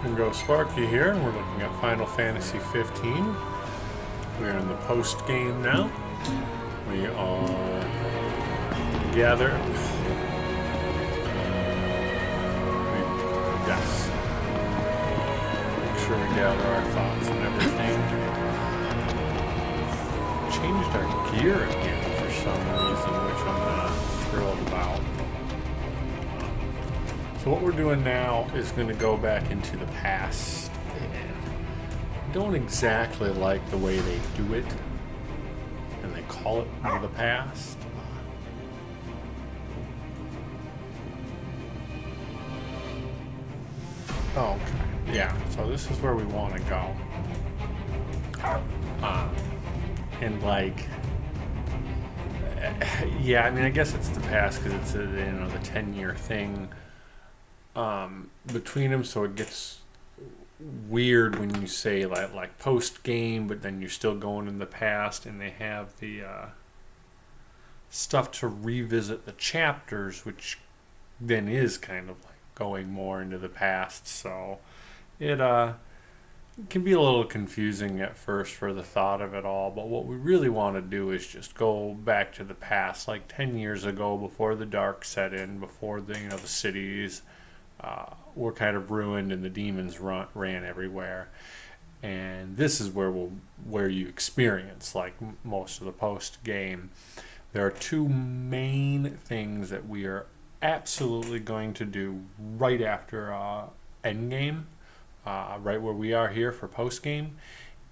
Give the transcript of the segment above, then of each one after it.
and Go Sparky here, and we're looking at Final Fantasy 15. We're in the post game now. We are gather. Yes. Make sure we gather our thoughts and everything. Changed our gear again for some reason, which I'm not thrilled about. So what we're doing now is going to go back into the past, and I don't exactly like the way they do it, and they call it the past. Oh, okay. Yeah, so this is where we want to go. And like, yeah, I mean, I guess it's the past because it's the 10-year thing between them, so it gets weird when you say like post game, but then you're still going in the past, and they have the stuff to revisit the chapters, which then is kind of like going more into the past. So it can be a little confusing at first for the thought of it all, but what we really want to do is just go back to the past, like 10 years ago, before the dark set in, before the the cities were kind of ruined and the demons ran everywhere. And this is where you experience like most of the post game. There are two main things that we are absolutely going to do right after endgame, right where we are here for post game,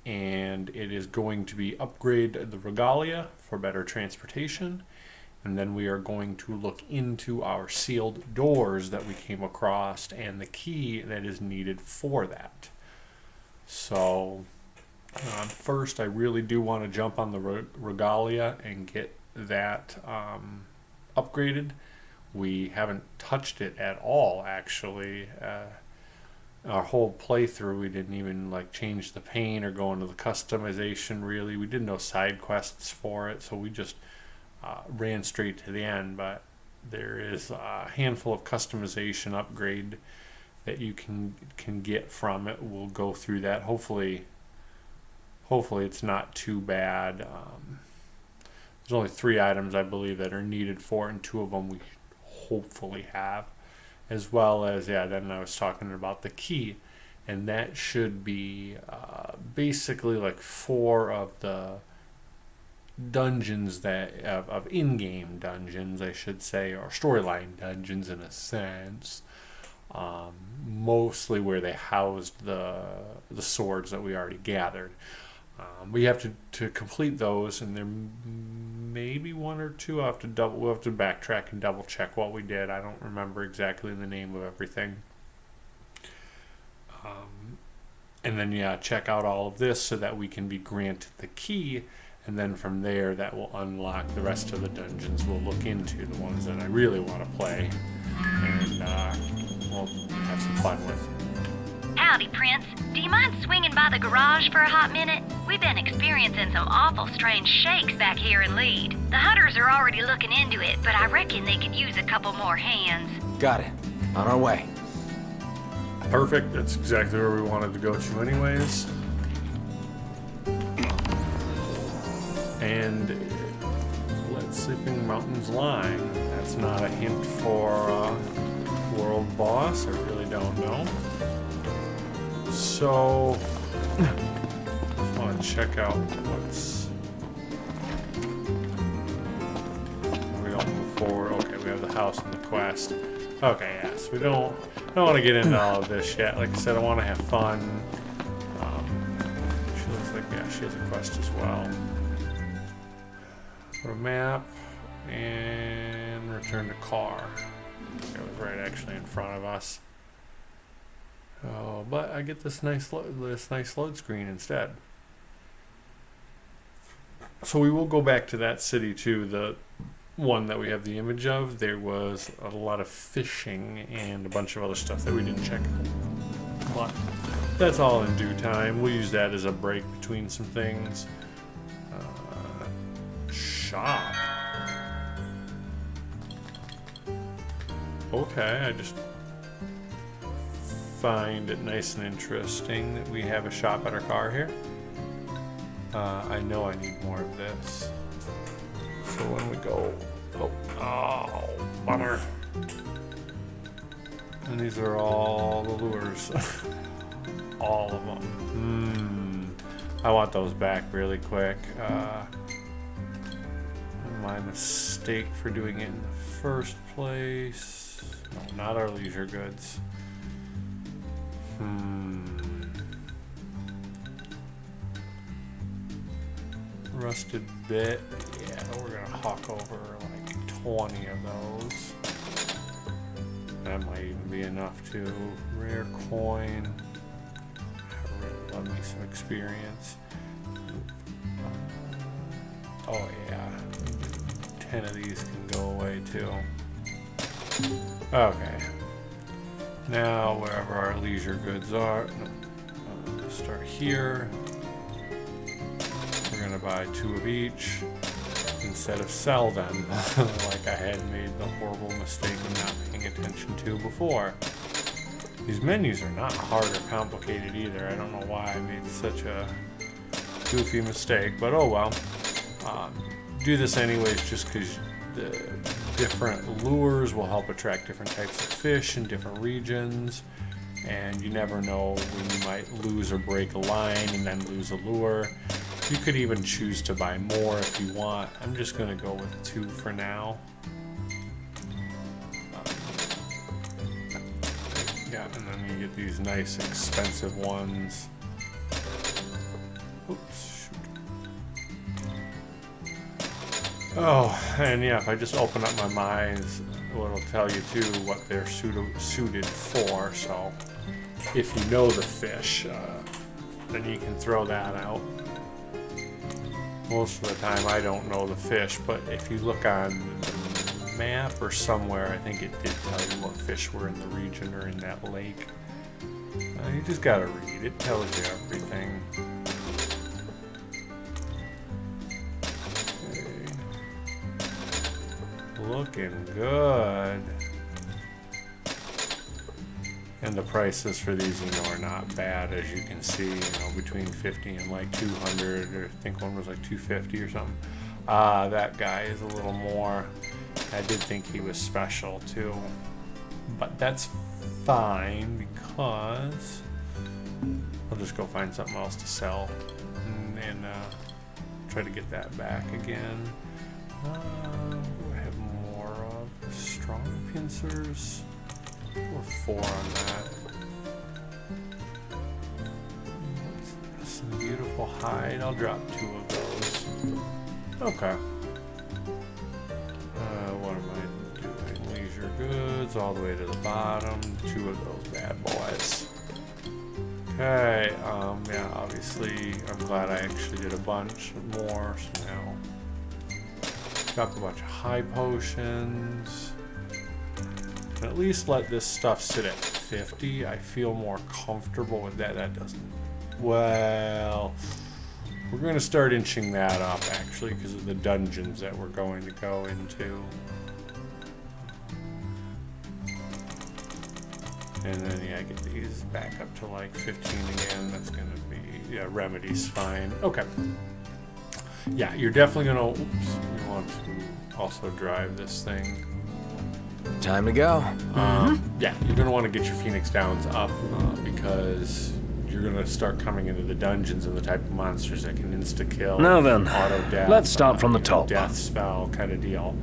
and it is going to be upgrade the Regalia for better transportation. And then we are going to look into our sealed doors that we came across and the key that is needed for that. So first, I really do want to jump on the Regalia and get that upgraded. We haven't touched it at all, actually. Our whole playthrough, we didn't even like change the paint or go into the customization, really. We did no side quests for it, so we just ran straight to the end. But there is a handful of customization upgrade that you can get from it. We'll go through that. Hopefully it's not too bad. There's only 3 items, I believe, that are needed for it, and 2 of them we hopefully have. As well as, then I was talking about the key, and that should be basically like 4 of the dungeons that of in-game dungeons, I should say, or storyline dungeons in a sense. Mostly where they housed the swords that we already gathered. We have to complete those, and there may be 1 or 2. We'll have to backtrack and double check what we did. I don't remember exactly the name of everything. And then check out all of this so that we can be granted the key, and then from there that will unlock the rest of the dungeons we'll look into, the ones that I really want to play, and we'll have some fun with. Howdy, Prince. Do you mind swinging by the garage for a hot minute? We've been experiencing some awful strange shakes back here in Lead. The hunters are already looking into it, but I reckon they could use a couple more hands. Got it. On our way. Perfect. That's exactly where we wanted to go to anyways. And let Sleeping Mountains lie. That's not a hint for world boss. I really don't know. So, just want to check out what's we don't move forward. Okay, we have the house and the quest. Okay, yes, we don't want to get into all of this yet. Like I said, I want to have fun. She looks like she has a quest as well. Go to map and return to car. It was right actually in front of us. Oh, but I get this nice load screen instead. So we will go back to that city too, the one that we have the image of. There was a lot of fishing and a bunch of other stuff that we didn't check out. But that's all in due time. We'll use that as a break between some things. Shop. Okay, I just find it nice and interesting that we have a shop at our car here. I know I need more of this. So when we go... Oh, bummer. And these are all the lures. All of them. I want those back really quick. My mistake for doing it in the first place. No, not our leisure goods. Rusted bit. Yeah, we're gonna hawk over like 20 of those. That might even be enough too. Rare coin. I really love me some experience. Oh yeah. 10 of these can go away too. Okay. Now wherever our leisure goods are, start here. We're gonna buy 2 of each instead of sell them like I had made the horrible mistake of not paying attention to before. These menus are not hard or complicated either. I don't know why I made such a goofy mistake, but oh well. Do this anyways just because the different lures will help attract different types of fish in different regions, and you never know when you might lose or break a line and then lose a lure. You could even choose to buy more if you want. I'm just going to go with 2 for now. Yeah, and then you get these nice expensive ones. Oops. Oh, and yeah, if I just open up my minds, it'll tell you too what they're suited for. So if you know the fish, then you can throw that out. Most of the time I don't know the fish, but if you look on the map or somewhere, I think it did tell you what fish were in the region or in that lake. You just gotta read, it tells you everything. Looking good. And the prices for these, are not bad, as you can see, between 50 and like 200, or I think one was like 250 or something. That guy is a little more. I did think he was special too, but that's fine because I'll just go find something else to sell and try to get that back again. Strong pincers. Or 4 on that. What's this beautiful hide? I'll drop 2 of those. Okay. What am I doing? Leisure goods all the way to the bottom. 2 of those bad boys. Okay. Yeah. Obviously, I'm glad I actually did a bunch more. So now, got a bunch of high potions. At least let this stuff sit at 50. I feel more comfortable with that. That doesn't... Well... We're going to start inching that up, actually, because of the dungeons that we're going to go into. And then, yeah, get these back up to like 15 again. That's going to be... Yeah, remedy's fine. Okay. Yeah, you're definitely going to... Oops. We want to also drive this thing. Time to go. Yeah, you're going to want to get your Phoenix Downs up because you're going to start coming into the dungeons and the type of monsters that can insta-kill. Now then, auto death, let's start from the top. Death spell kind of deal.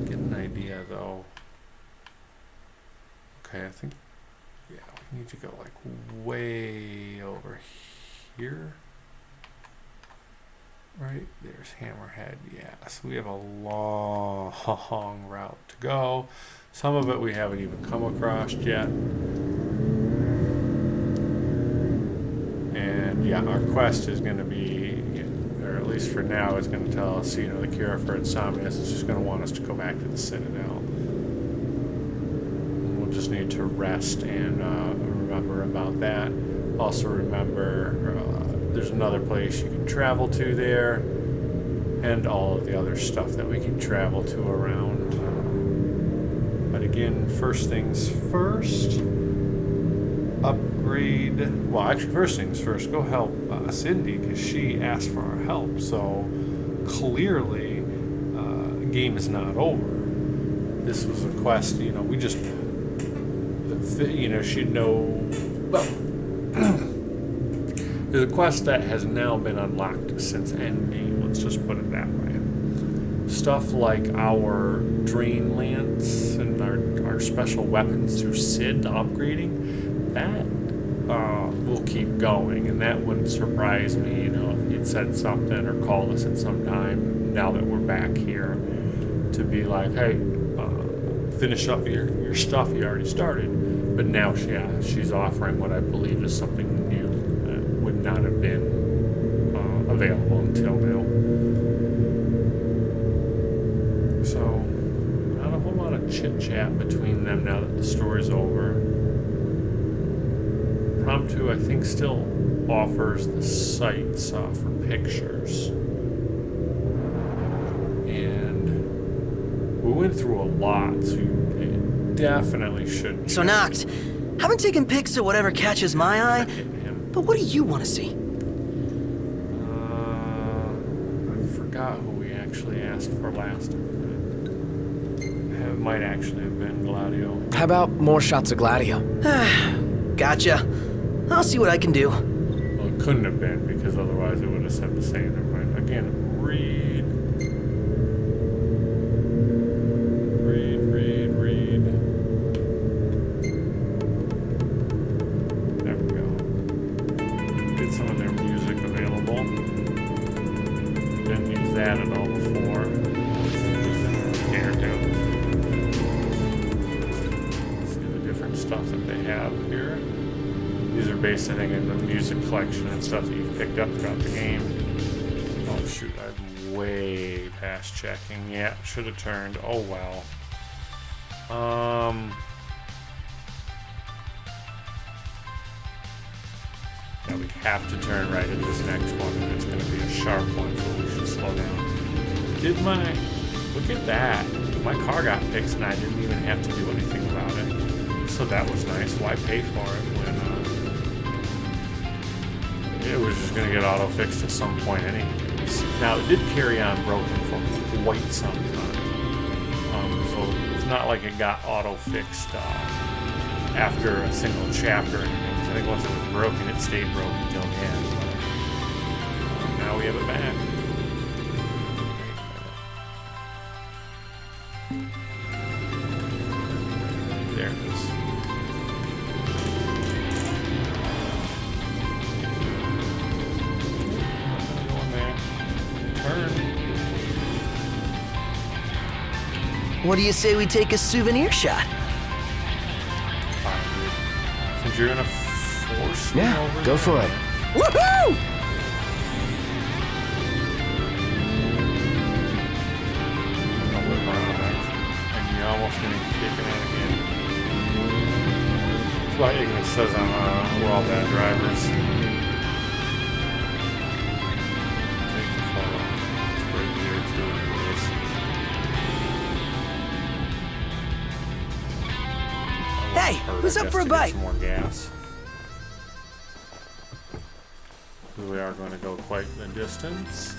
Get an idea, though. Okay, I think, yeah, we need to go like way over here. Right, there's Hammerhead, yeah, so we have a long route to go. Some of it we haven't even come across yet. And yeah, our quest is going to be, or at least for now, is going to tell us, the cure for insomnia is just going to want us to go back to the Citadel. We'll just need to rest and remember about that. Also remember, there's another place you can travel to there, and all of the other stuff that we can travel to around. But again, first things first. Upgrade. Well, actually, first things first. Go help Cindy because she asked for our help. So clearly, the game is not over. This was a quest. We just, she'd know. Well, there's a quest that has now been unlocked since endgame. Let's just put it that way. Stuff like our drain lance and our special weapons through Sid upgrading, that will keep going, and that wouldn't surprise me, if he'd said something or called us at some time now that we're back here to be like, hey, finish up your stuff you already started. But now she's offering what I believe is something new that would not have been available until now. So, not a whole lot of chit-chat between them now that the story's over. Promptu, I think, still offers the sites for pictures. And we went through a lot, so you definitely should... So, Noct, haven't taken pics of whatever catches my eye, but what do you want to see? I forgot who we actually asked for last time. It might actually have been Gladio. How about more shots of Gladio? Gotcha. I'll see what I can do. Well, it couldn't have been, because otherwise it would have said the same. Never mind. Again, read. There we go. Get some of their music available. Didn't use that at all before. Here, too. See the different stuff that they have here. These are based, I think, in the music collection and stuff that you've picked up throughout the game. Oh, shoot. I'm way past checking. Yeah, should have turned. Oh, well. Yeah, we have to turn right at this next one, and it's going to be a sharp one, so we should slow down. Look at that. My car got fixed, and I didn't even have to do anything about it. So that was nice. Why pay for it when it was just going to get auto-fixed at some point anyways. Now, it did carry on broken for quite some time. So it's not like it got auto-fixed after a single chapter or anything. I think once it was broken, it stayed broken until the end. But now we have it back. There it is. What do you say we take a souvenir shot? Since you're gonna force me over go for it. Woohoo! I'll whip around actually. And you're almost gonna get taken out again. That's why Ignis says we're all bad drivers. Take the photo. It's right here too. Hey, who's up for a bite? Some more gas. We are going to go quite the distance.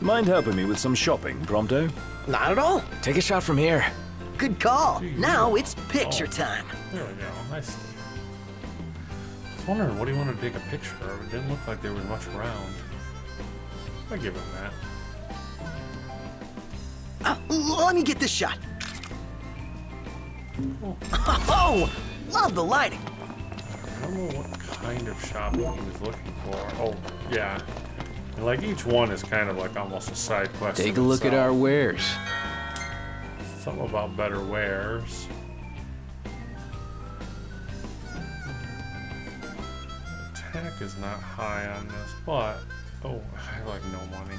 Mind helping me with some shopping, Prompto? Not at all. Take a shot from here. Good call. Now it's picture time. There we go. I see. I was wondering, what do you want to take a picture of? It didn't look like there was much around. I give him that. Let me get this shot. Cool. Oh, love the lighting. I don't know what kind of shopping he was looking for. Oh, yeah. And like each one is kind of like almost a side quest. Take a look at our wares. Something about better wares. Attack is not high on this, but oh, I like no money.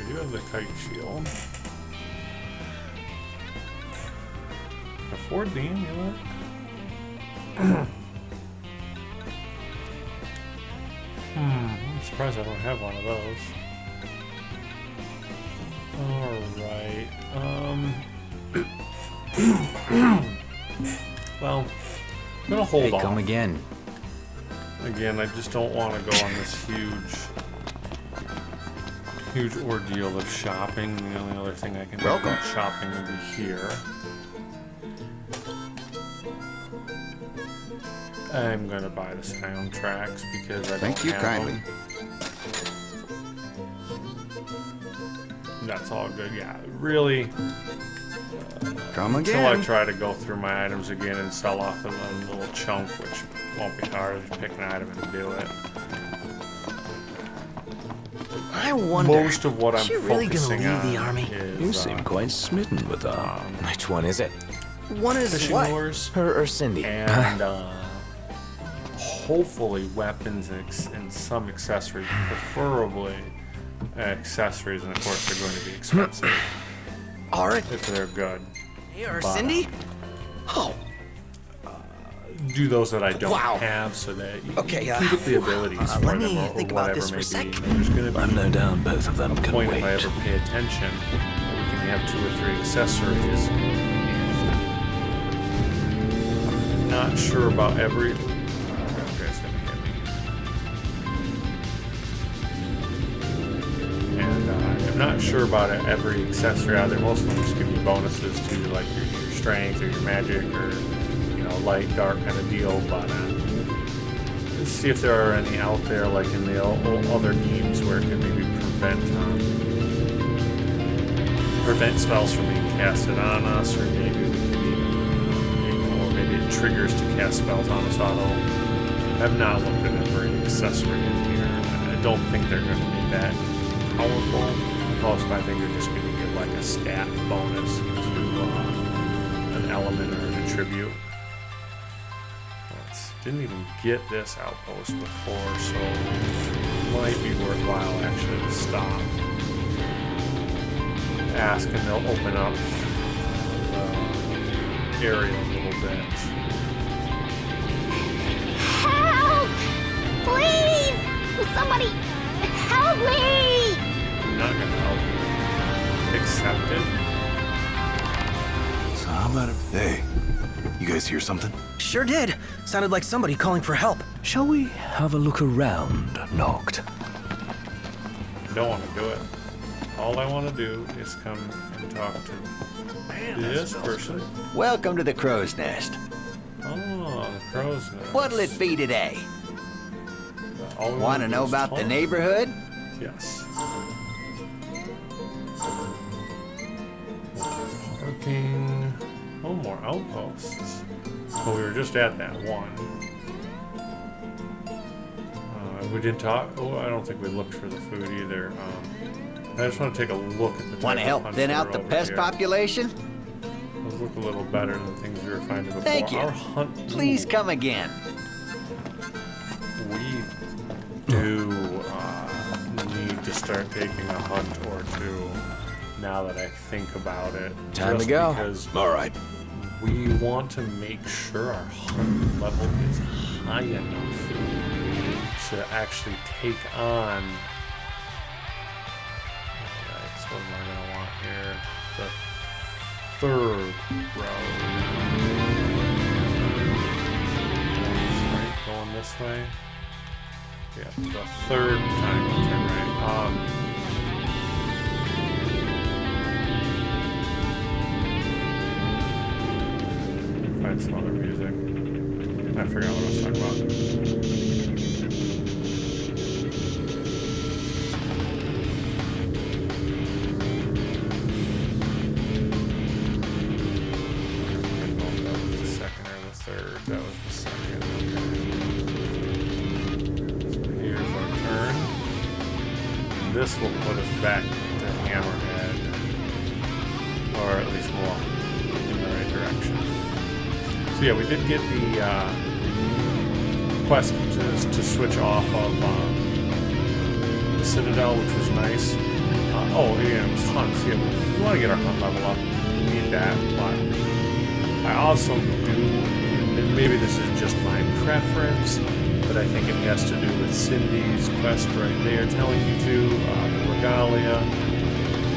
You kite shield. Afford the amulet. I'm surprised I don't have one of those. Alright. Well, I'm gonna hold off. Come again. Again, I just don't want to go on this huge ordeal of shopping. The only other thing I can do about shopping would be here. I'm gonna buy the soundtracks because I don't have them. That's all good. Yeah, really. Until I try to go through my items again and sell off a little chunk, which won't be hard. Just pick an item and do it. I wonder. Most of what I'm is she really gonna focusing leave on the army? is You seem quite smitten with her. Which one is it? One is fishing what? lures Her or Cindy? and hopefully weapons and some accessories, preferably accessories, and of course they're going to be expensive All right. if they're good. Hey, or But, Cindy? Oh, do those that I don't Wow. have so that you Okay, can get the abilities for let them me or think about whatever this for a may sec. be. There's going to I've be no doubt both of them a can point wait. if I ever pay attention that we can have 2 or 3 accessories. I'm not sure about every. Oh, that guy's gonna hit me. And I'm not sure about every accessory out there. Most of them just give you bonuses to like your strength or your magic or light, dark kind of deal. But let's see if there are any out there like in the other games where it could maybe prevent spells from being casted on us, or maybe we can or maybe it triggers to cast spells on us auto. I've not looked at every accessory in here. I don't think they're going to be that powerful. Most I think they're just going to give like a stat bonus to an element or an attribute. Didn't even get this outpost before, so it might be worthwhile actually to stop, ask, and they'll open up the area a little bit. Help! Please! Somebody help me! I'm not gonna help you. Accept it. So how about it? Hey, you guys hear something? sure did. Sounded like somebody calling for help. Shall we have a look around, Noct? Don't want to do it. All I want to do is come and talk to this person. Welcome to the Crow's Nest. Oh, the crow's nest. What'll it be today? All we Want wanna to do know is about the talk. neighborhood? Yes. Parking. Oh, more outposts. Well, we were just at that one. We didn't talk. Oh, I don't think we looked for the food either. I just want to take a look at the. Want to help thin out the pest population? Those look a little better than things we were finding before. Thank you. Our hunt. Please come again. We do need to start taking a hunt or two. Now that I think about it, Time to just go. Because All right. we want to make sure our hunt level is high enough to actually take on. Yikes, what am I gonna want here? The third road. Right, going this way. Yeah, the third time we'll turn right. Find some other music. I forgot what I was talking about. The second or the third. That was the second. Okay. So here's our turn. And this will put us back to Hammerhead. Or at least more in the right direction. So yeah, we did get the quest to switch off of the Citadel, which was nice. Oh, yeah, it was hunts. Yeah, we want to get our hunt level up. We need that, but I also do, and maybe this is just my preference, but I think it has to do with Cindy's quest right there, telling you to, the Regalia,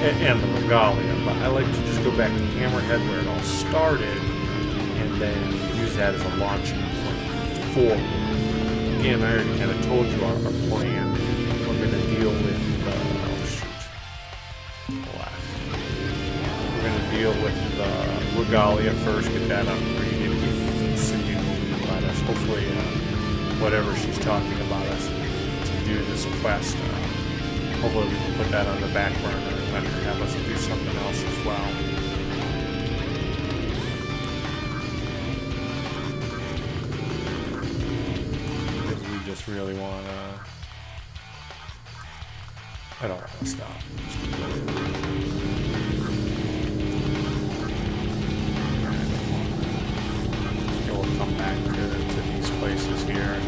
and the Regalia, but I like to just go back to Hammerhead where it all started, and then use that as a launching point forward. Again, I already kind of told you our plan. We're going to deal with, we're going to deal with the Regalia first, get that upgraded, if Cindy will let us. Hopefully, whatever she's talking about us to do this quest, hopefully we can put that on the back burner and let her have us do something else as well. Because we just really want to... I don't want to stop. Just keep going. We'll come back to these places here.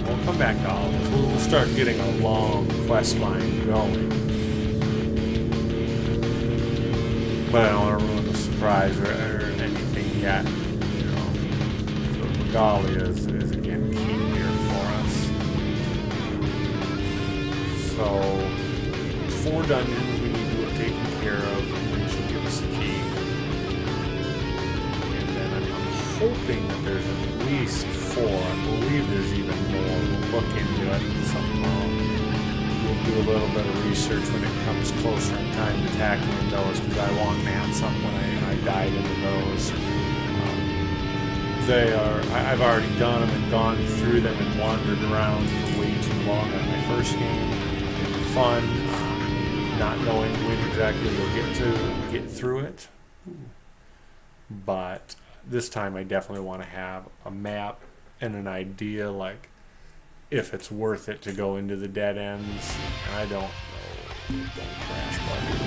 We'll come back to all of this. We'll start getting a long quest line going. But I don't want to ruin the surprise or anything yet. You know, the Regalia is again key here for us. So, 4 dungeons we need to have taken care of, and then she'll give us a key. Hoping that there's at least 4. I believe there's even more. We'll look into it and somehow we'll do a little bit of research when it comes closer in time to tackling those, because I want maps up when I dive into those. I've already done them and gone through them and wandered around for way too long on my first game. It's fun, not knowing when exactly you'll get through it. But this time I definitely want to have a map and an idea, like if it's worth it to go into the dead ends. And I don't know. Don't crash button.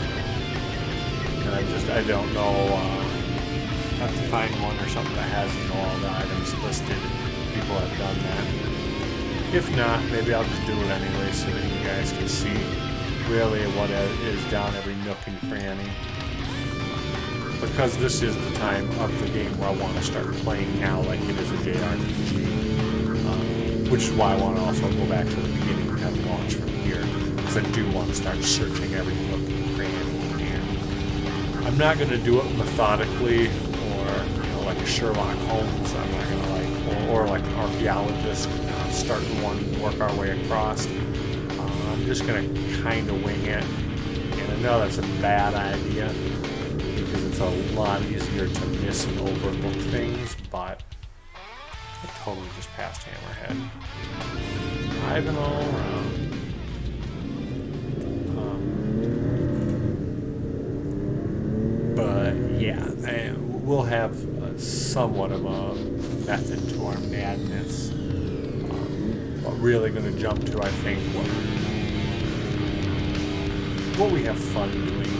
And I don't know. I have to find one or something that has, you know, all the items listed if people have done that. If not, maybe I'll just do it anyway so that you guys can see really what is down every nook and cranny. Because this is the time of the game where I want to start playing now like it is a JRPG. Which is why I want to also go back to the beginning and have launch from here. Because I do want to start searching every nook and cranny. And I'm not going to do it methodically or, you know, like a Sherlock Holmes. I'm not going to or like an archaeologist, start in one and work our way across. I'm just going to kind of wing it. And I know that's a bad idea, because it's a lot easier to miss and overlook things, but I totally just passed Hammerhead. Driving all around. But yeah, we'll have somewhat of a method to our madness. But really going to jump to, I think, what we have fun doing.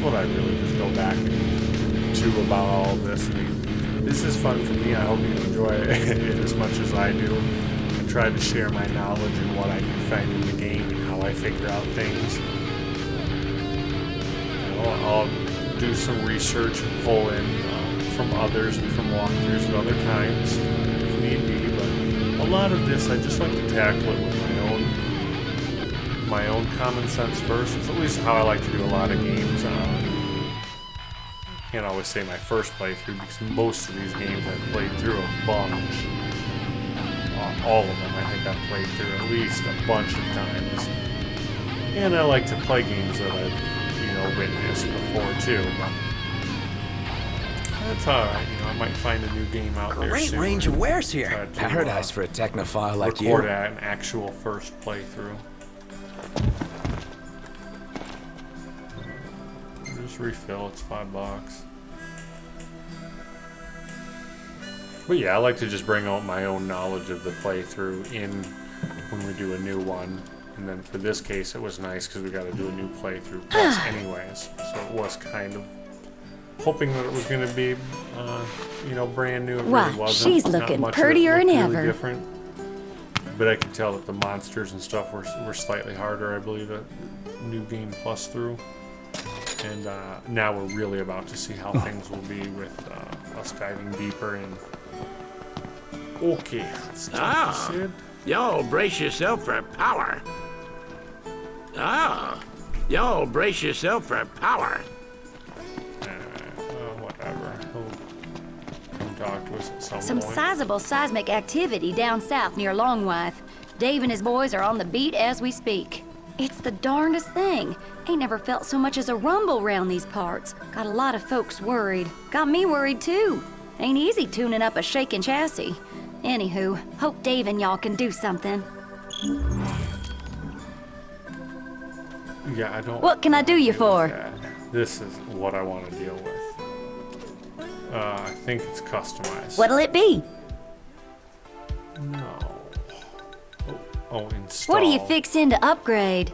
What I really just go back to about all of this. I mean, this is fun for me. I hope you enjoy it as much as I do. I try to share my knowledge and what I can find in the game and how I figure out things. You know, I'll do some research and pull in from others and from walkthroughs at other times if need be. But a lot of this, I just like to tackle it with my own common sense first. It's at least how I like to do a lot of games. Can't always say my first playthrough, because most of these games I've played through a bunch. All of them I think I've played through at least a bunch of times. And I like to play games that I've, you know, witnessed before too. But that's alright, you know, I might find a new game out there soon. Great range of wares here. Paradise for a technophile like you. Record an actual first playthrough. Just refill, it's $5. But yeah, I like to just bring out my own knowledge of the playthrough in when we do a new one. And then for this case, it was nice because we got to do a new playthrough plus anyways. So it was kind of hoping that it was going to be, you know, brand new. It Why, really wasn't. she's Not looking much of it prettier looked than really ever. different. but I could tell that the monsters and stuff were slightly harder. I believe a new game plus through, and now we're really about to see how things will be with us diving deeper in. Okay, let's talk to Sid. Y'all brace yourself for power. Y'all brace yourself for power. Whatever. He'll come talk to us at some Some point. sizable seismic activity down south near Longwythe. Dave and his boys are on the beat as we speak. It's the darndest thing. Ain't never felt so much as a rumble round these parts. Got a lot of folks worried. Got me worried too. Ain't easy tuning up a shaking chassis. Anywho, hope Dave and y'all can do something. Yeah, I don't. What can I do you for? that. This is what I want to deal with. I think it's customized. What'll it be? No. Oh, install. What are you fixing to upgrade?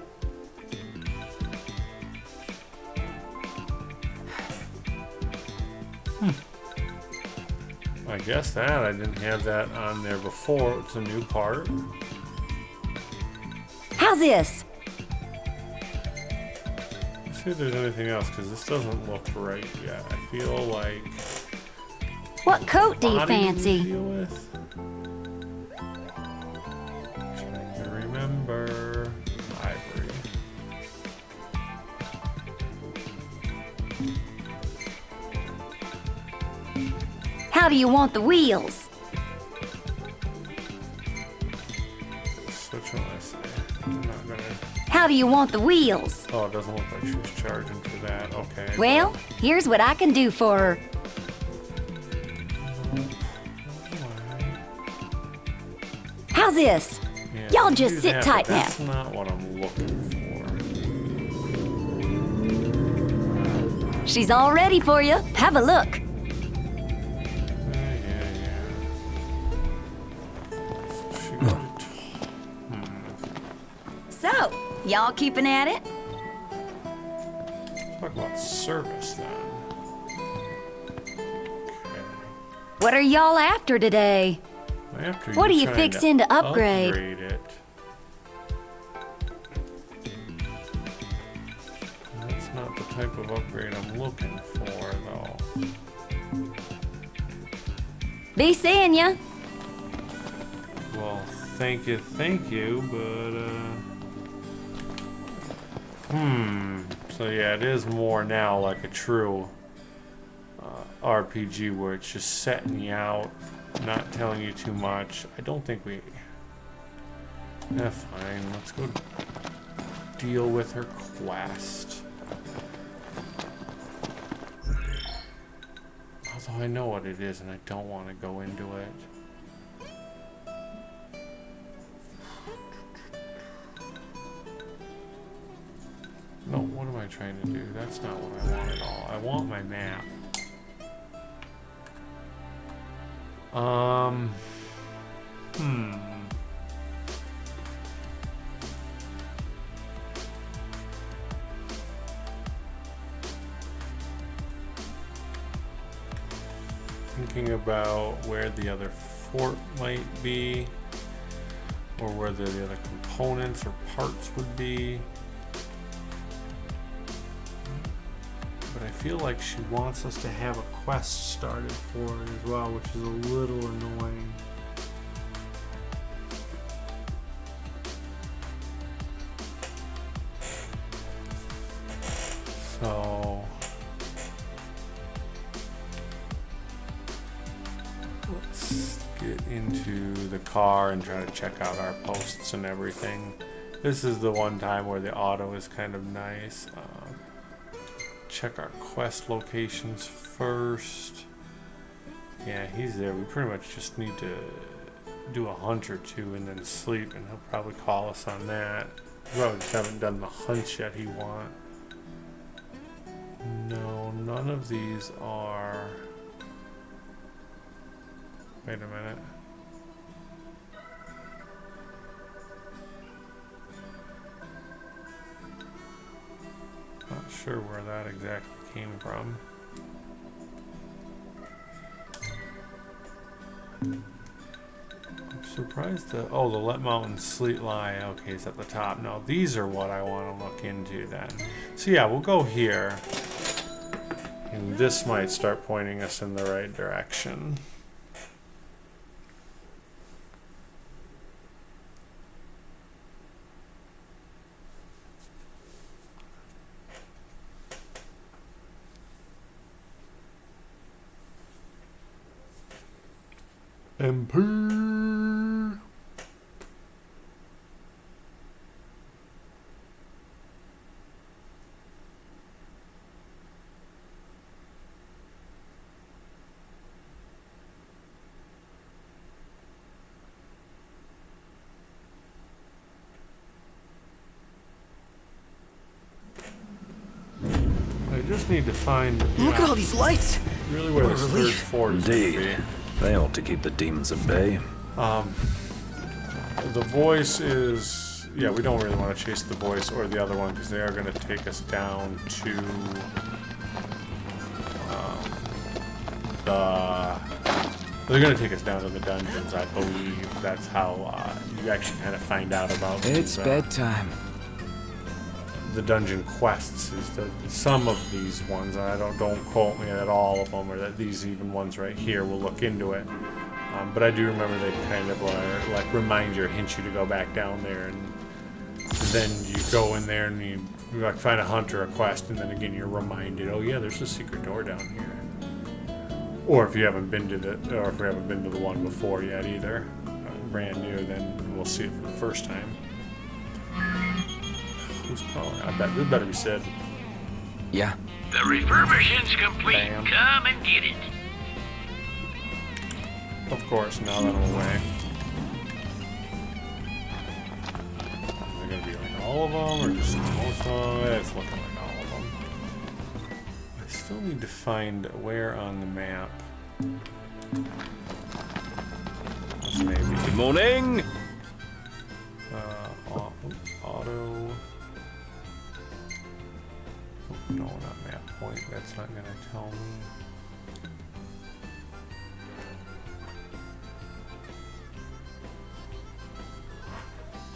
I guess that. I didn't have that on there before. It's a new part. How's this? Let's see if there's anything else, because this doesn't look right yet. I feel like... What coat do you body to fancy? deal with? Trying to remember. Ivory. How do you want the wheels? Which one I say? I'm not gonna... How do you want the wheels? Oh, it doesn't look like she was charging for that. Okay. Well, here's what I can do for her. How's this? Yeah, Y'all we just do sit that, tight but now. That's not what I'm looking for. She's all ready for you. Have a look. Yeah. So she wanted to... So, y'all keeping at it? Talk about service then. Okay. What are y'all after today? After What are you trying fixing to upgrade? It. That's not the type of upgrade I'm looking for, though. Be seeing ya. Well, thank you, but, So yeah, it is more now like a true RPG where it's just setting you out, not telling you too much. I don't think we... fine. Let's go deal with her quest. Although I know what it is and I don't want to go into it. No, what am I trying to do? That's not what I want at all. I want my map. Thinking about where the other fort might be, or where the other components or parts would be. But I feel like she wants us to have a quest started for it as well, which is a little annoying. So let's get into the car and try to check out our posts and everything. This is the one time where the auto is kind of nice. Check our quest locations first. Yeah, he's there. We pretty much just need to do a hunt or two and then sleep, and he'll probably call us on that. We probably just haven't done the hunts yet he want. No, none of these are... Wait a minute. Not sure where that exactly came from. Oops. Surprised the the Let Mountain Sleet Lie. Okay, it's at the top. No, these are what I want to look into then. So yeah, we'll go here. And this might start pointing us in the right direction. MP. I just need to find. Look at all these lights. Really, where this third relief. fort is going to Indeed. be. They ought to keep the demons at bay. The voice is, yeah, we don't really want to chase the voice or the other one because they are going to take us down to they're going to take us down to the dungeons, I believe. That's how you actually kind of find out about It's these, bedtime. the dungeon quests. Is that some of these ones, and I don't quote me that all of them or that these even ones right here, will look into it. But I do remember they kind of like remind you or hint you to go back down there, and then you go in there and you like find a hunt or a quest, and then again you're reminded, oh yeah, there's a secret door down here. Or if you haven't been to or if we haven't been to the one before yet either, brand new, then we'll see it for the first time. Who's calling? I bet this better be Sid. Yeah. The refurbishing's complete. Bam. Come and get it. Of course, now that I'm away. Are they gonna be like all of them, or just most of them? It's looking like all of them. I still need to find where on the map. This may be Good morning! auto. No, not map point. That's not gonna tell me.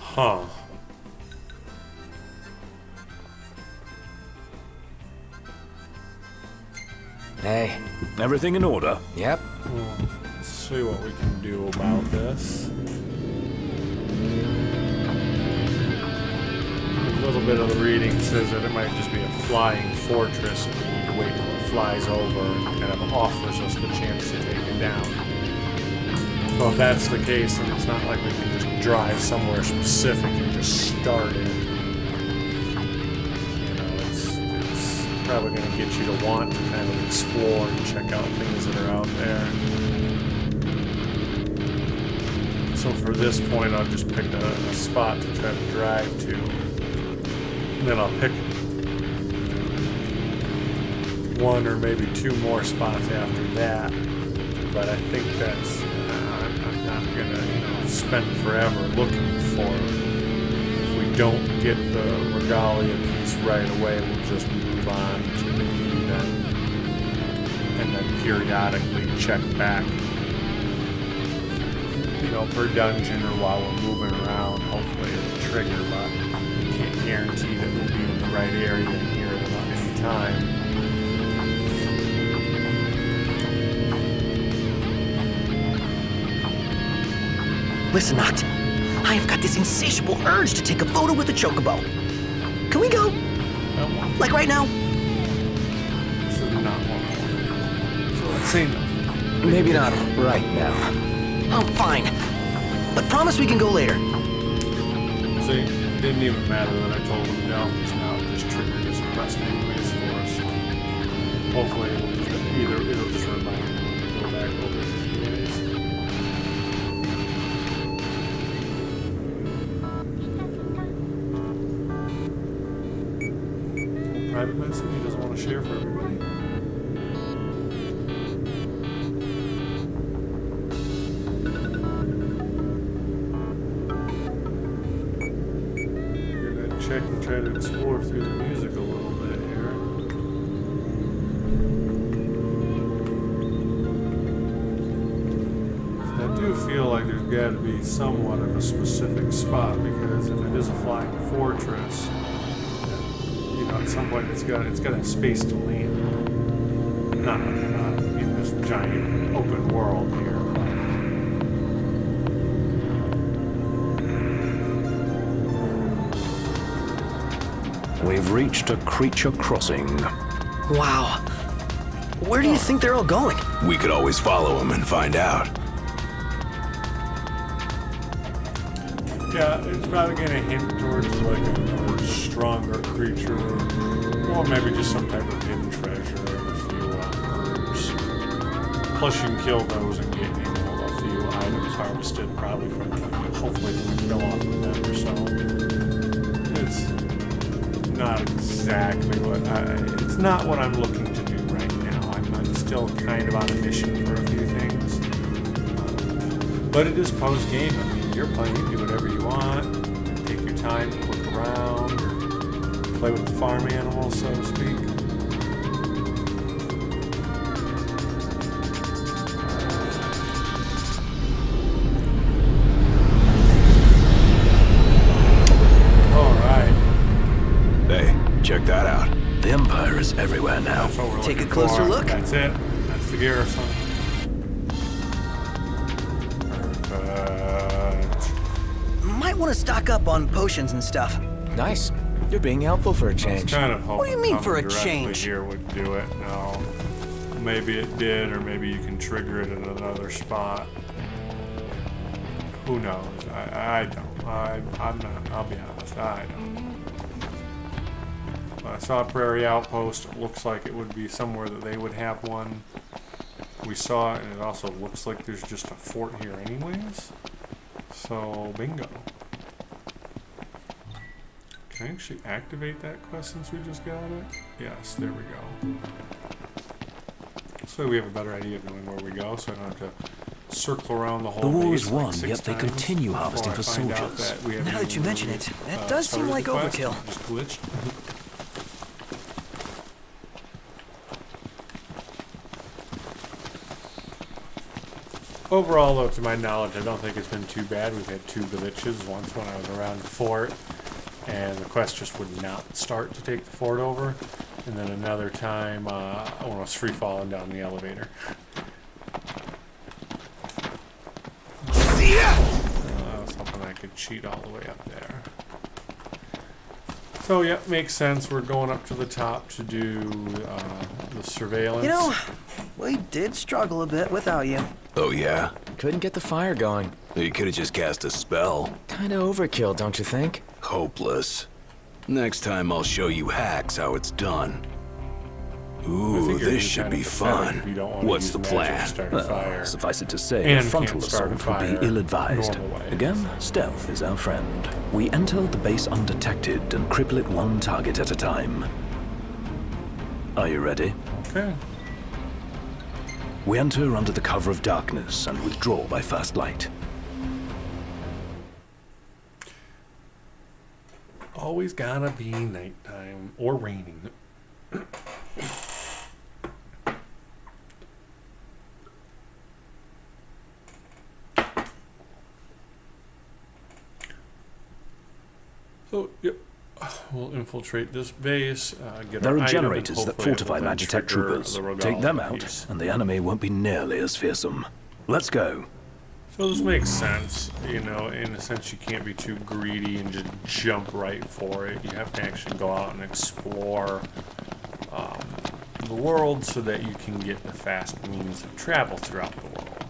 Huh. Hey. Everything in order? Yep. Well, let's see what we can do about this. A little bit of the reading says that it might just be a flying fortress and we need to wait till it flies over and kind of offers us the chance to take it down. Well, if that's the case, then it's not like we can just drive somewhere specific and just start it. You know, it's probably going to get you to want to kind of explore and check out things that are out there. So for this point, I'll just pick a spot to try to drive to. And then I'll pick one or maybe two more spots after that. But I think that's, I'm not gonna, spend forever looking for it. If we don't get the Regalia piece right away, we'll just move on to the event. And then periodically check back, per dungeon or while we're moving around. Hopefully it'll trigger, but can't guarantee that we'll be in the right area and here at any time. Listen, Noct. I have got this insatiable urge to take a photo with a chocobo. Can we go? Like right now? This is not what I want to do. So let's say no. Maybe not right now. Oh, fine. But promise we can go later. See, it didn't even matter that I told him no, because now it just triggered his request anyways for us. Hopefully it'll just remind him to go back over it anyways. Private message he doesn't want to share for everybody. Check and try to explore through the music a little bit here. I do feel like there's got to be somewhat of a specific spot, because if it is a flying fortress, you know, at some point it's got to have space to land. Not in this giant open world here. We've reached a creature crossing. Wow. Where do you think they're all going? We could always follow them and find out. Yeah, it's probably going to hint towards like a stronger creature, or maybe just some type of hidden treasure and a few herbs. Plus, you can kill those and get, you know, a few items harvested, probably from hopefully from the kill off of them or so. It's not exactly it's not what I'm looking to do right now. I'm still kind of on a mission for a few things, but it is post game. I mean, you're playing, you can do whatever you want, take your time, look around, or play with the farm animals, so to speak. Check that out. The Empire is everywhere now. That's what we're Take a looking closer for. look. That's it. That's the garrison. Perfect. Might want to stock up on potions and stuff. Nice. You're being helpful for a change. Kind of hoping What do you mean coming for a directly change? Here would do it. No, maybe it did, or maybe you can trigger it in another spot. Who knows? I don't. I'm not. I'll be honest. I don't. I saw Prairie Outpost. It looks like it would be somewhere that they would have one. We saw it, and it also looks like there's just a fort here anyways. So, bingo. Can I actually activate that quest since we just got it? Yes, there we go. So we have a better idea of knowing where we go, so I don't have to circle around the whole The war base is like won, 6 yet they times continue harvesting before for I find out soldiers. that we Now haven't that you even mention really, it, that does seem started like the quest. overkill. Just glitched. Overall, though, to my knowledge, I don't think it's been too bad. We've had 2 glitches. Once when I was around the fort, and the quest just would not start to take the fort over. And then another time, when I was free falling down the elevator. I was hoping I could cheat all the way up there. So, yeah, makes sense. We're going up to the top to do the surveillance. You know, we did struggle a bit without you. Oh, yeah? Couldn't get the fire going. You could have just cast a spell. Kinda overkill, don't you think? Hopeless. Next time I'll show you hacks how it's done. Ooh, this should be fun. What's the plan? Well, suffice it to say, And a frontal can't start a assault would fire be ill-advised. normal ways. Again, stealth is our friend. We enter the base undetected and cripple it one target at a time. Are you ready? Okay. We enter under the cover of darkness and withdraw by first light. Always gotta be nighttime or raining. So, yep. We'll infiltrate this base, get There our are item, generators and that hopefully fortify it will then Magitech trigger troopers. the Take them Regalia out, piece. and the enemy won't be nearly as fearsome. Let's go. So this makes sense, you know, in a sense you can't be too greedy and just jump right for it. You have to actually go out and explore the world so that you can get the fast means of travel throughout the world.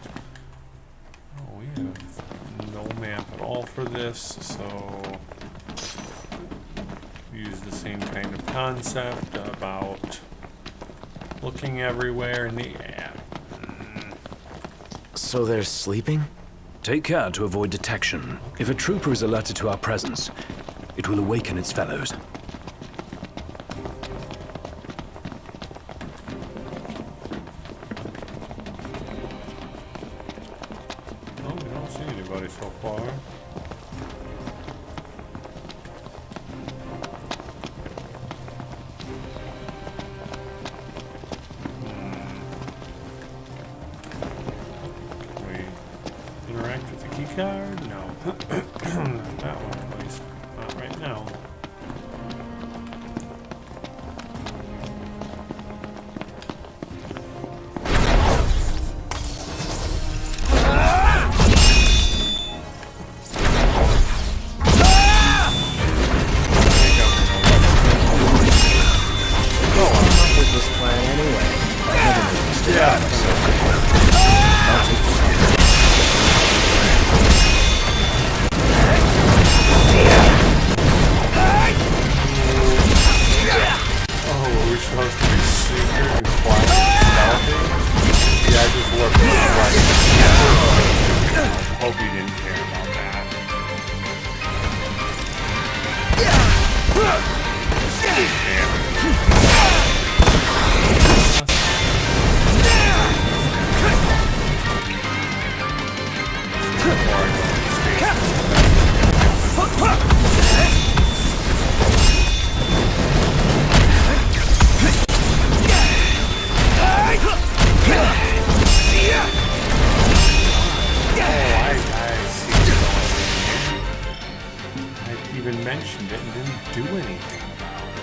Oh, we have no map at all for this, so use the same kind of concept about looking everywhere in the app. So they're sleeping? Take care to avoid detection. If a trooper is alerted to our presence, it will awaken its fellows. Oh, we don't see anybody so far. Can we interact with the key card? No. Not that one, at least. Not right now. Mentioned it and didn't do anything about it.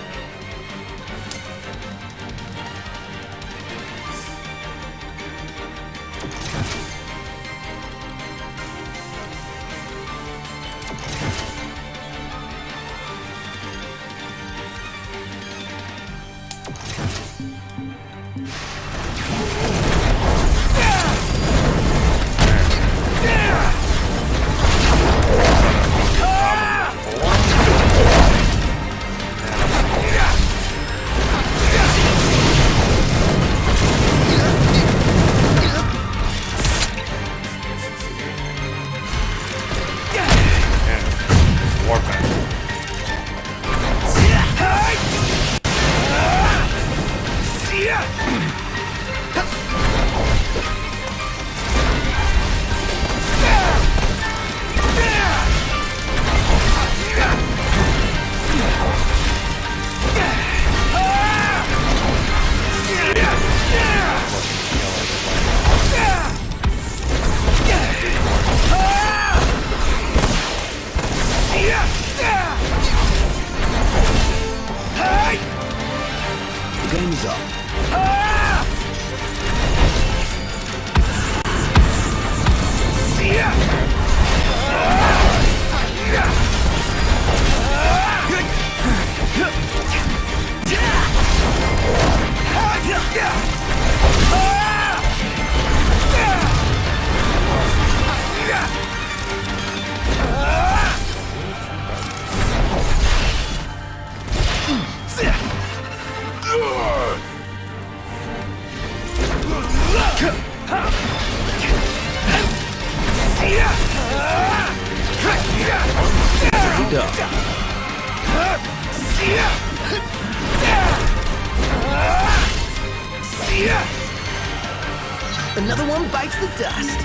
Game's up. Another one bites the dust.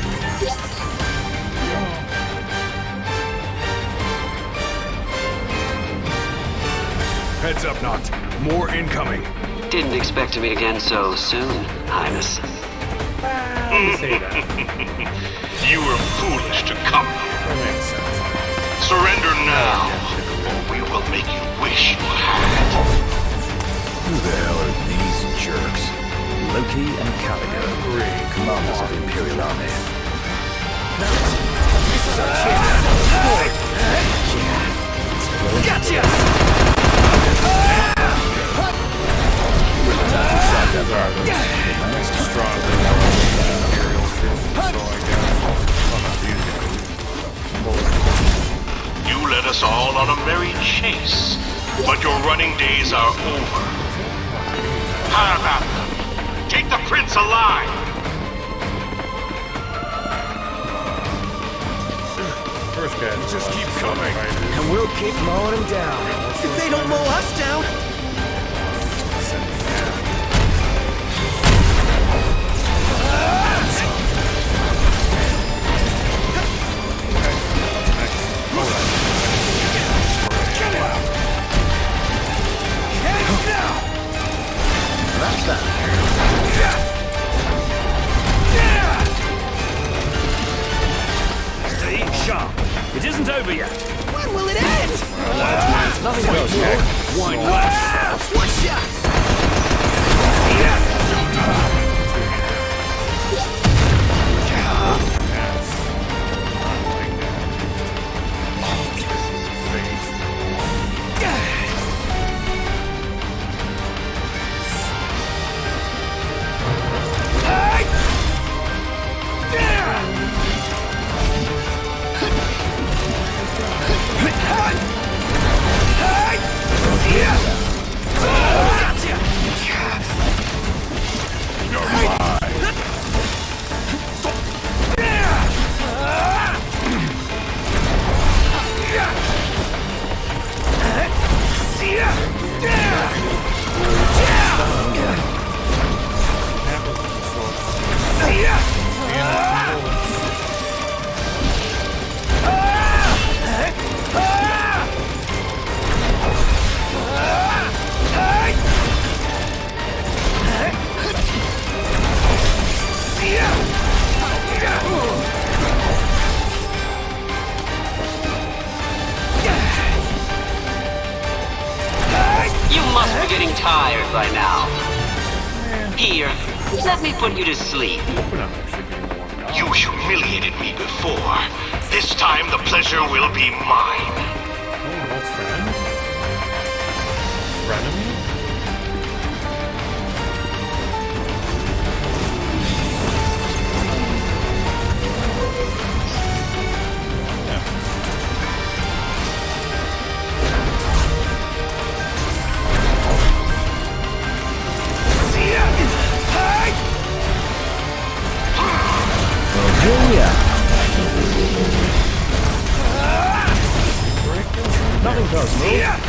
Heads up, Noct. More incoming. Didn't expect to meet again so soon, Highness. Say that. You were foolish to come here. Surrender now, or we will make you wish you had. Who the hell are these jerks? Loki and Caligo, commanders of the Imperial Army. This is our chance. Gotcha! Stronger than Imperial troops, so I guess I'll not use it. You led us all on a merry chase, but your running days are over. How about them? Take the prince alive! First guy just keep coming. And we'll keep mowing them down. If they don't mow us down. That's that. Stay sharp. It isn't over yet. When will it end? Nothing goes here. One left. One shot. You must be getting tired by now. Here, let me put you to sleep. You humiliated me before. This time the pleasure will be mine. Oh, old friend? Frenemy? Regalia. Nothing does move.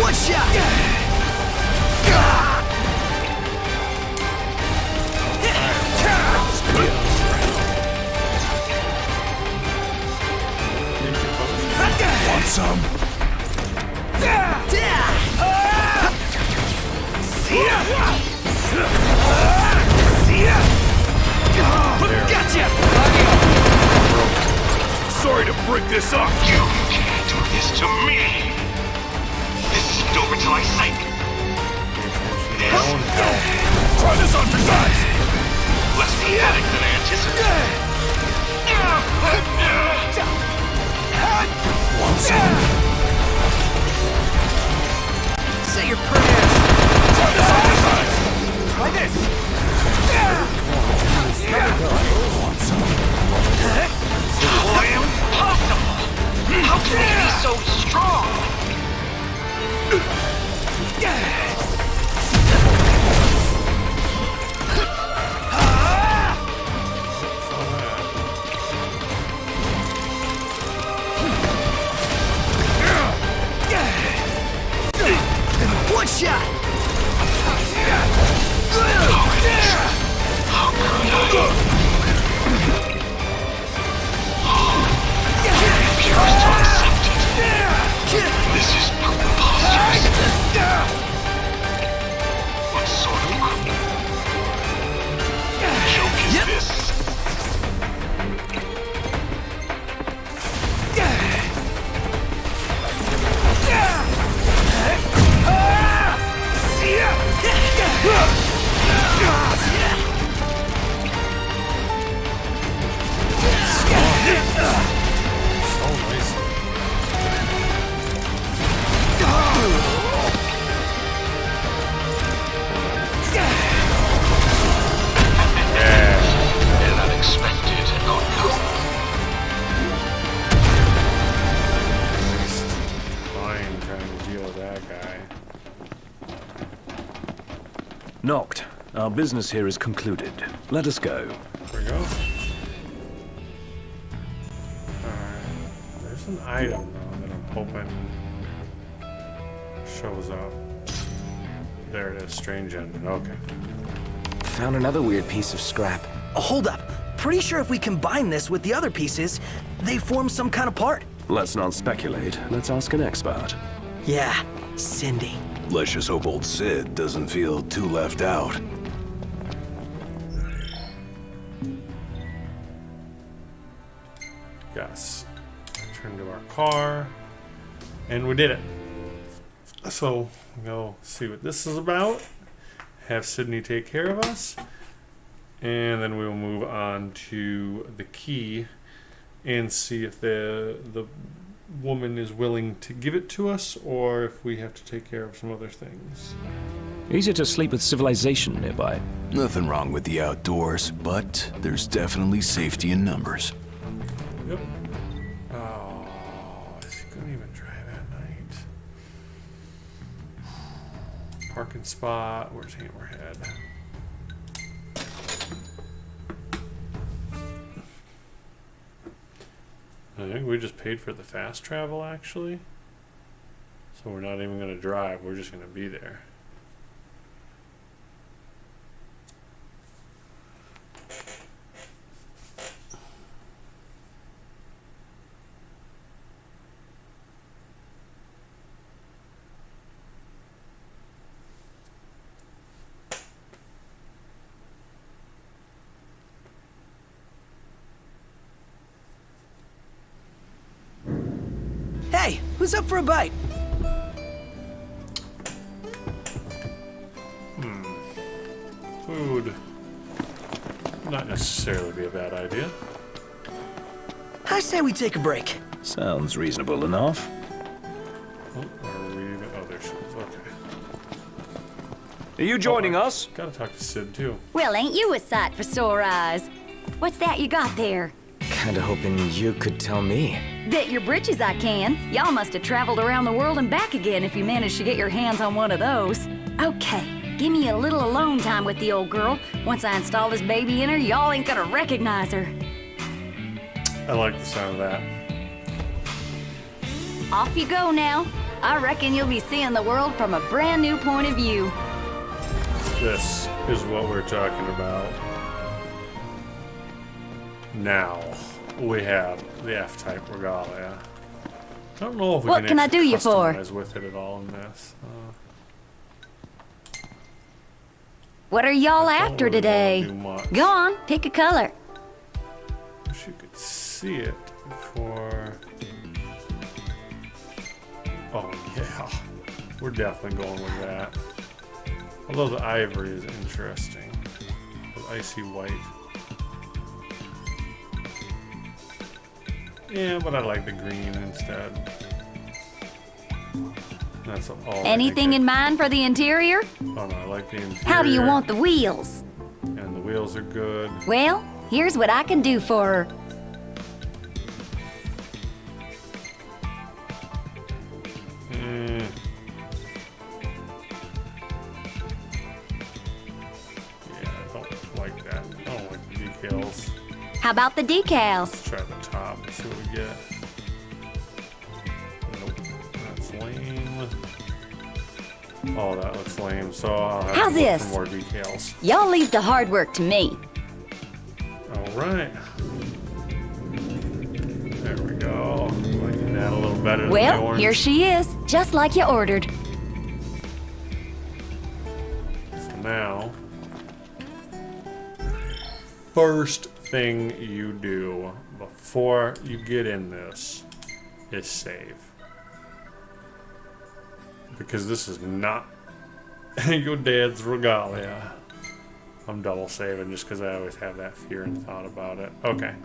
One shot. Want some? Gotcha. Sorry to break this up. You can't do this to me. This isn't over till I sink. Try this on precise. Less pathetic than I anticipated. Want some? Say your prayers. Try this on precise. Try this. Want some? How impossible! How can he be so strong? One shot. How could I? Refuse to accept it. This is preposterous. What sort of joke is this? An unexpected outcome. Fine, trying to deal with that guy. Knocked. Our business here is concluded. Let us go. There we go. There's an item though that I'm hoping shows up. There it is, strange engine. Okay. Found another weird piece of scrap. Hold up. Pretty sure if we combine this with the other pieces, they form some kind of part. Let's not speculate. Let's ask an expert. Yeah, Cindy. Let's just hope old Sid doesn't feel too left out. Yes. Return to our car. And we did it. So, we'll go see what this is about. Have Sydney take care of us. And then we will move on to the key and see if the woman is willing to give it to us or if we have to take care of some other things. Easier to sleep with civilization nearby. Nothing wrong with the outdoors, but there's definitely safety in numbers. Yep. Oh, she couldn't even drive at night. Parking spot. Where's Hammerhead? I think we just paid for the fast travel, actually. So we're not even going to drive. We're just going to be there. Hey, who's up for a bite? Food. Not necessarily be a bad idea. I say we take a break. Sounds reasonable enough. Oh, are we? Oh, there she is. Okay. Are you joining us? Gotta talk to Sid, too. Well, ain't you a sight for sore eyes? What's that you got there? Kinda hoping you could tell me. Bet your britches I can. Y'all must have traveled around the world and back again if you managed to get your hands on one of those. Okay, give me a little alone time with the old girl. Once I install this baby in her, y'all ain't gonna recognize her. I like the sound of that. Off you go now. I reckon you'll be seeing the world from a brand new point of view. This is what we're talking about. Now, we have the F-type Regalia. I don't know if we What can I do you for? customize with it at all in this. What are y'all I don't after really today? wanna do much. Go on, pick a color. Wish you could see it for... Oh, yeah. We're definitely going with that. Although the ivory is interesting. The icy white. Yeah, but I like the green instead. That's all. Anything in mind for the interior? Oh no, I like the interior. How do you want the wheels? And the wheels are good. Well, here's what I can do for her. Yeah, I don't like that. I don't like the decals. How about the decals? Let's try the top and see what we get. Nope, that's lame. Oh, that looks lame. So I'll have How's to look this? for more decals. Y'all leave the hard work to me. All right. There we go. Liking that a little better than the Well, orange. here she is, just like you ordered. So now, first thing you do before you get in this is save. Because this is not your dad's Regalia. I'm double saving just because I always have that fear and thought about it. Okay.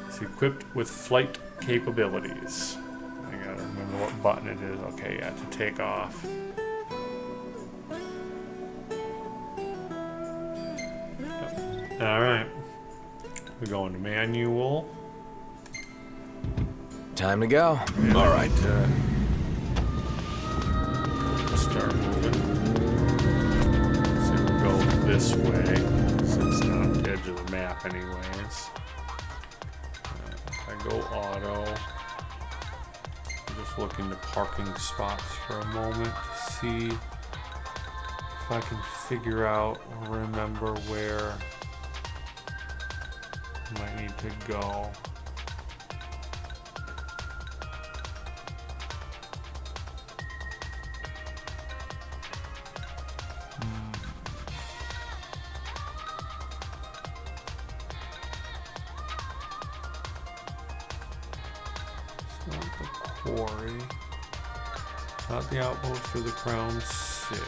It's equipped with flight capabilities. I gotta remember what button it is. Okay, yeah, to take off. Yep. Alright. We go into manual. Time to go. All right. Start moving. So we'll go this way, since it's not the edge of the map anyways. If I go auto. Just look into parking spots for a moment to see if I can figure out or remember where I might need to go. Quarry. Not the outpost or the Crown City.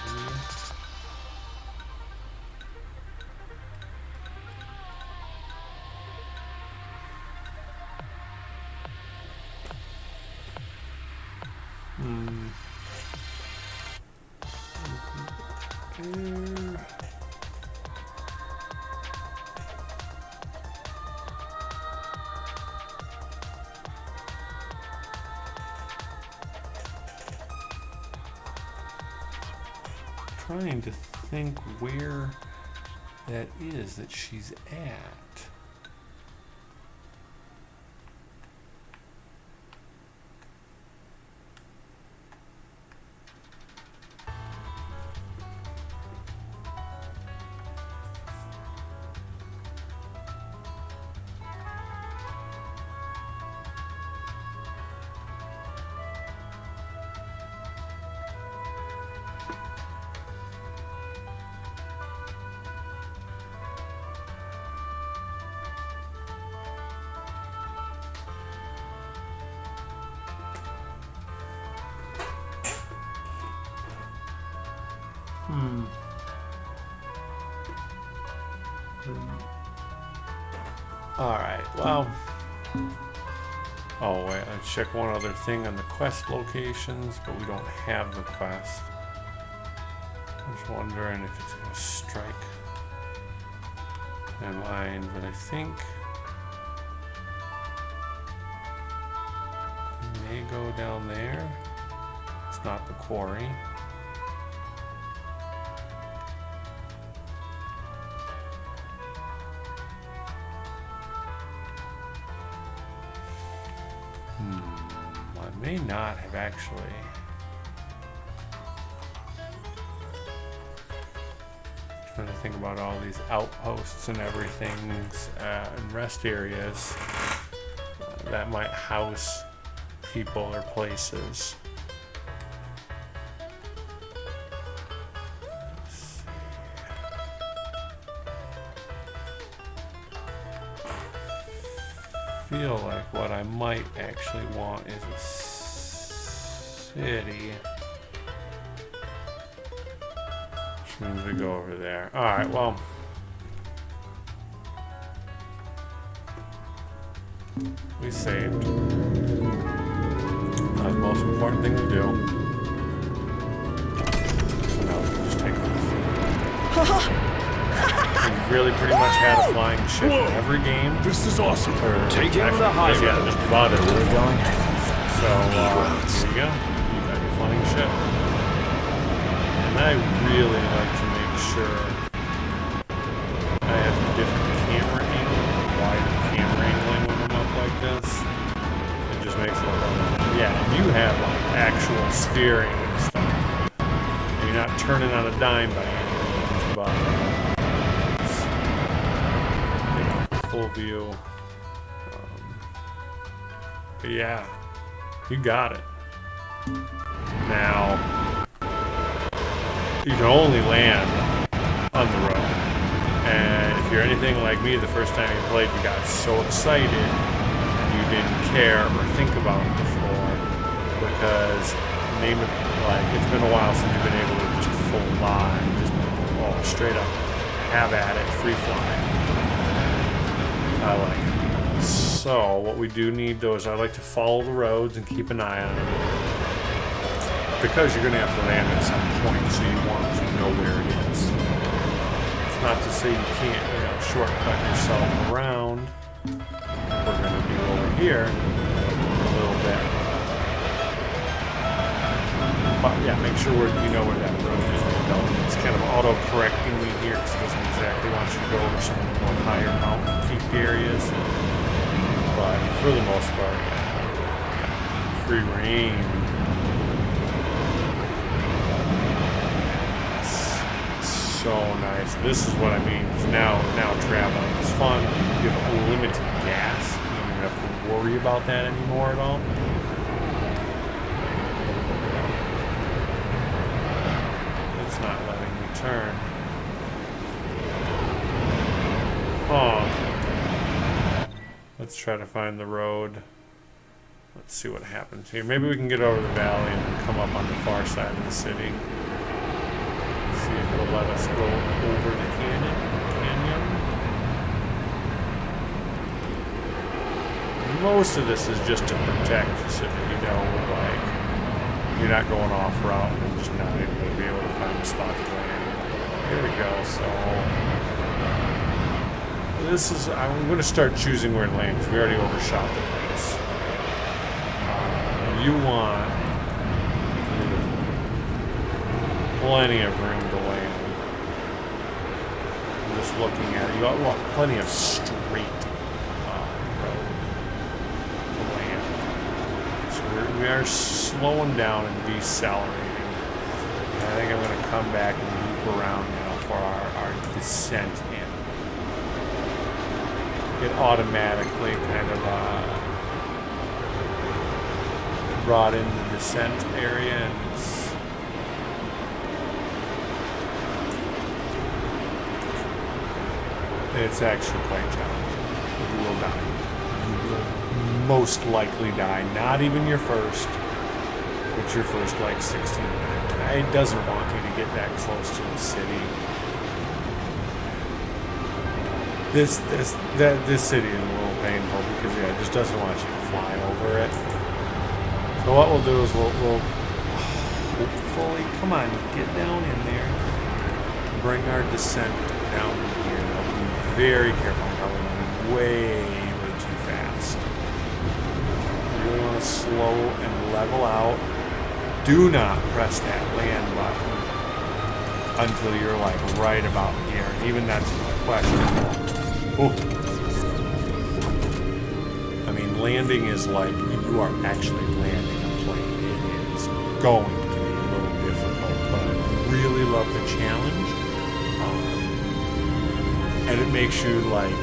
Trying to think where that is that she's at. Alright, well. Oh, wait, let's check one other thing on the quest locations, but we don't have the quest. I was wondering if it's going to strike my mind, but I think it may go down there. It's not the quarry. I may not have actually. Trying to think about all these outposts and everything and rest areas that might house people or places. Feel like what I might actually want is a city. Which means we go over there. Alright, well. We saved. That was the most important thing to do. So now we can just take off. We really pretty much had a flying ship in every game. This is awesome. Taking the high road. Yeah, just about it. Where we're going? So, there you go. You got your flying ship. And I really like to make sure I have a different camera angle, wide camera angling when I'm up like this. It just makes it look better. Yeah, and you have like actual steering and stuff. And you're not turning on a dime by any means, but full view. But yeah, you got it. Now, you can only land on the road. And if you're anything like me, the first time you played, you got so excited and you didn't care or think about it before, because it's been a while since you've been able to just full line, just straight up have at it, free flying. I like it. So what we do need though is I like to follow the roads and keep an eye on it, because you're going to have to land at some point, so you want to know where it is. It's not to say you can't shortcut yourself around. We're going to do over here a little bit, but yeah, make sure you know where that road is going. It's kind of auto-correcting me here because it doesn't exactly want you to go over some of the more higher mountain peak areas. but for the most part, free reign. So nice. This is what I mean. Now traveling is fun. You have unlimited gas. You don't even have to worry about that anymore at all. It's not letting me turn. Oh. Let's try to find the road. Let's see what happens here. Maybe we can get over the valley and then come up on the far side of the city. See if it'll let us go over the canyon. Most of this is just to protect, so that you know, like, you're not going off route and just not even going to be able to find a spot to land. Here we go. So this is. I'm going to start choosing where to land because we already overshot the place. You want plenty of room to land. I'm just looking at it. You want plenty of straight road to land. So we are slowing down and decelerating. And I think I'm going to come back and loop around now for our descent in. It automatically kind of brought in the descent area, and it's actually quite challenging. You will die. You will most likely die. Not even your first, but your first like 16 minutes. It doesn't want you to get that close to the city. This city is a little painful because it just doesn't want you to fly over it. So what we'll do is we'll hopefully, come on, get down in there, bring our descent down in here. Now be very careful. I'm probably going way too fast. You really want to slow and level out. Do not press that land button until you're like right about here. Even that's a question. Oh. I mean, landing is like you are actually landing a plane. It is going to be a little difficult, but I really love the challenge. And it makes you like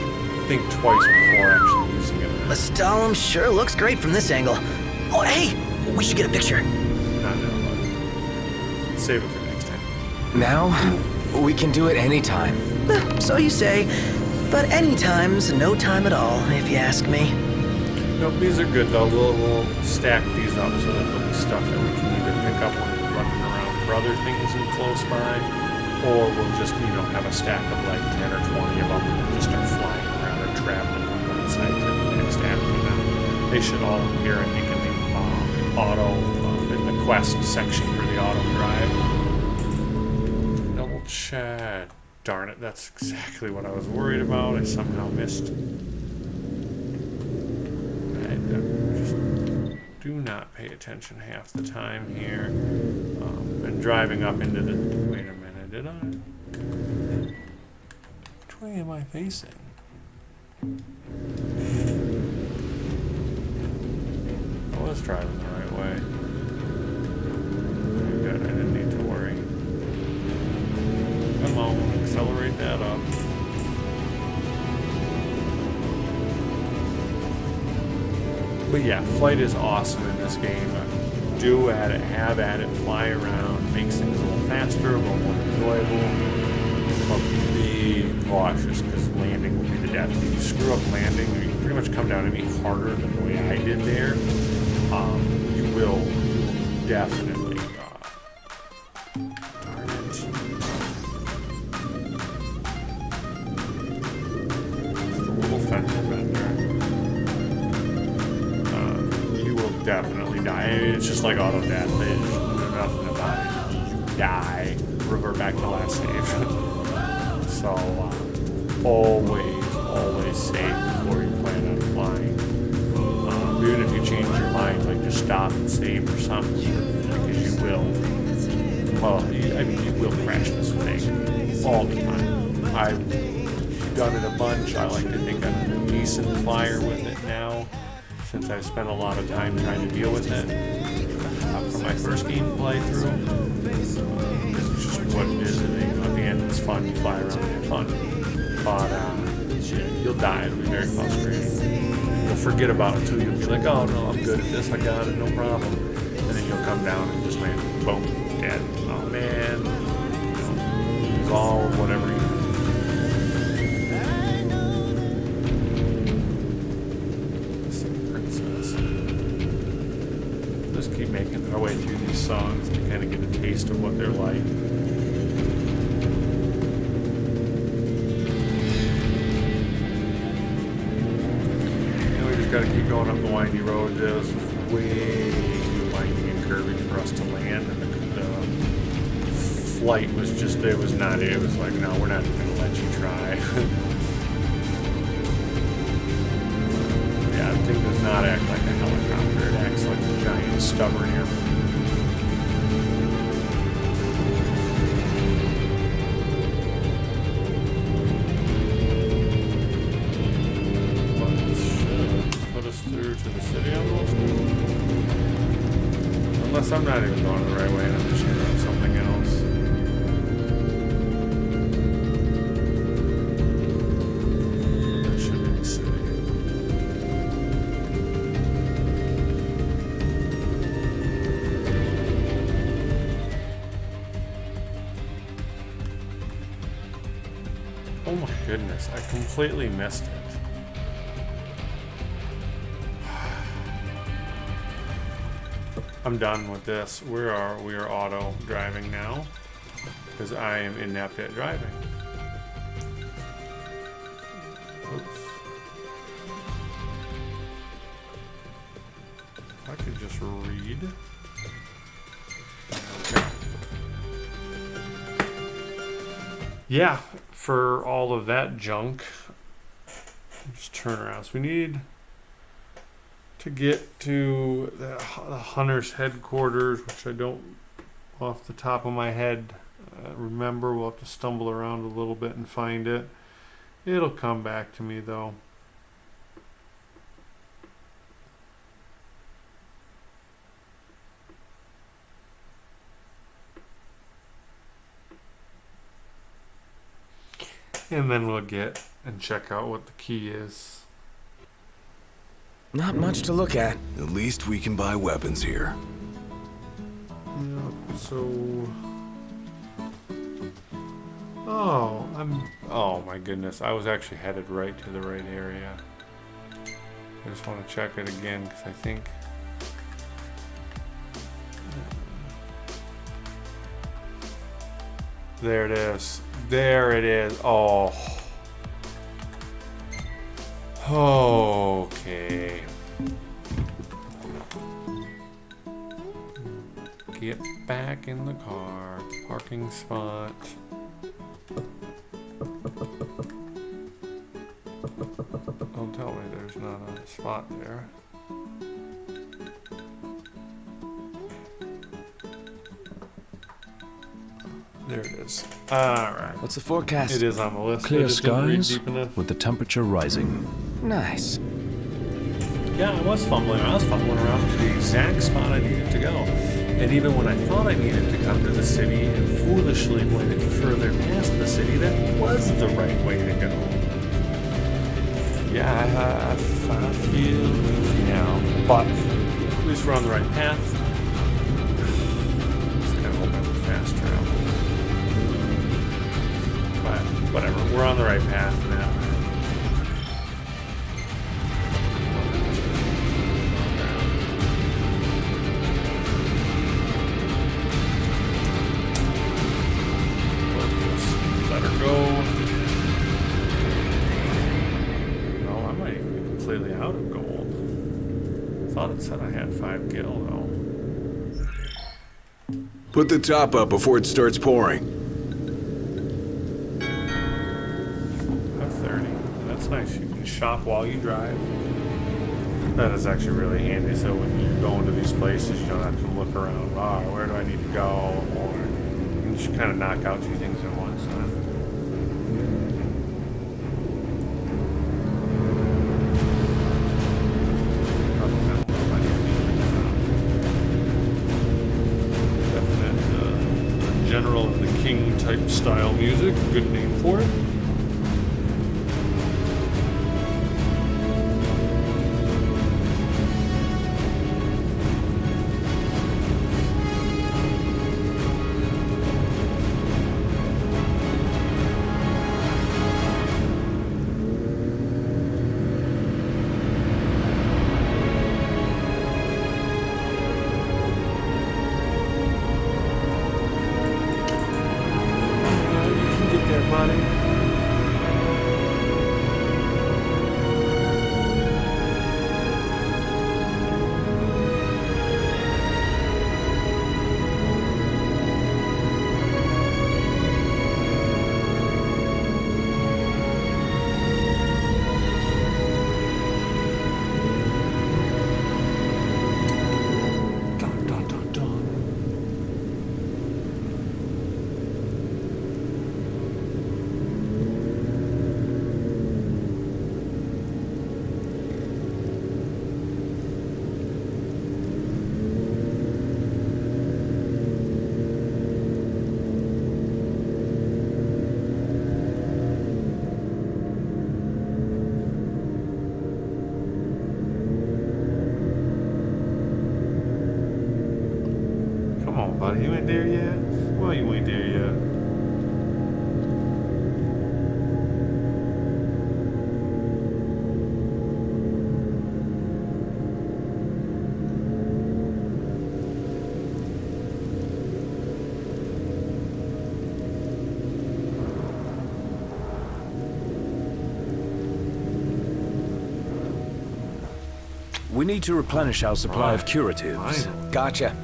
think twice before actually using it. The Stalin sure looks great from this angle. Oh, hey, we should get a picture. Not now, but save it for next time. Now? We can do it anytime. So you say, but anytime's no time at all, if you ask me. Nope, these are good though. We'll stack these up so that there'll be stuff that we can either pick up when we're running around for other things in close by, or we'll just, have a stack of like 10 or 20 of them and just start flying around or traveling from one side to the next after them. They should all appear, I think, in the auto, in the quest section for the auto drive. Double check. Darn it, that's exactly what I was worried about. I somehow missed. Just do not pay attention half the time here. And driving up into the... Wait a minute, did I? Which way am I facing? I was driving the right way. Very good, I didn't need to worry. Come on, accelerate that up. But yeah, flight is awesome in this game. Do at it, have at it, fly around, makes things a little faster, a little more enjoyable. But be cautious, because landing will be the death. If you screw up landing, you can pretty much come down any harder than the way I did there. You will definitely. Darn it. Just a little fender bender. You will definitely die. It's just like auto death. There's nothing about it. You die. Revert back to last save. So, always save before you plan on flying. Even if you change your mind, like just stop and save or something, because you will. Well, you will crash this thing all the time. done it a bunch. I like to think I'm a decent flyer with it now, since I've spent a lot of time trying to deal with it from my first game playthrough. It's just what it is. At the end, it's fun. You fly around and have fun. But you'll die. It'll be very frustrating. You'll forget about it too. You'll be like, oh no, I'm good at this. I got it, no problem. And then you'll come down and just land, boom, dead. Oh man, lose all whatever you. Princess. Just keep making our way through these songs to kind of get a taste of what they're like. Got to keep going up the windy road. It was way too windy and curvy for us to land, and the flight was just, it was like, no, we're not even going to let you try. Yeah, the thing does not act like a helicopter. It acts like a giant stubborn airplane. Through to the city almost. Unless I'm not even going the right way and I'm just going on something else. That should be the city. Oh my goodness, I completely missed it. I'm done with this. We are auto driving now because I am inept at driving. Oops. If I could just read. Okay. Yeah, for all of that junk, just turn around. So we need to get to the hunter's headquarters, which I don't off the top of my head remember. We'll have to stumble around a little bit and find it. It'll come back to me though. And then we'll get and check out what the key is. Not much to look at. At least we can buy weapons here. Yep, so... Oh my goodness. I was actually headed right to the right area. I just want to check it again because I think... There it is. There it is. Oh. Okay. Get back in the car. Parking spot. Don't tell me there's not a spot there. There it is. Alright. What's the forecast? It is on the list. Clear skies with the temperature rising. Nice. Yeah, I was fumbling around to the exact spot I needed to go. And even when I thought I needed to come to the city and foolishly went further past the city, that was the right way to go. Yeah, I feel goofy now. But at least we're on the right path. Just kind of hoping for fast travel. But whatever, we're on the right path now. Let her go. No, I might even be completely out of gold. Thought it said I had 5 gil though. Put the top up before it starts pouring. I have 30. That's nice. You can shop while you drive. That is actually really handy. So when you go into these places, you don't have to look around. Oh, where do I need to go? Or you just kind of knock out 2 things at once. style music, good name for it. Buddy, you ain't there yet? Well, you ain't there yet. We need to replenish our supply of curatives. Gotcha.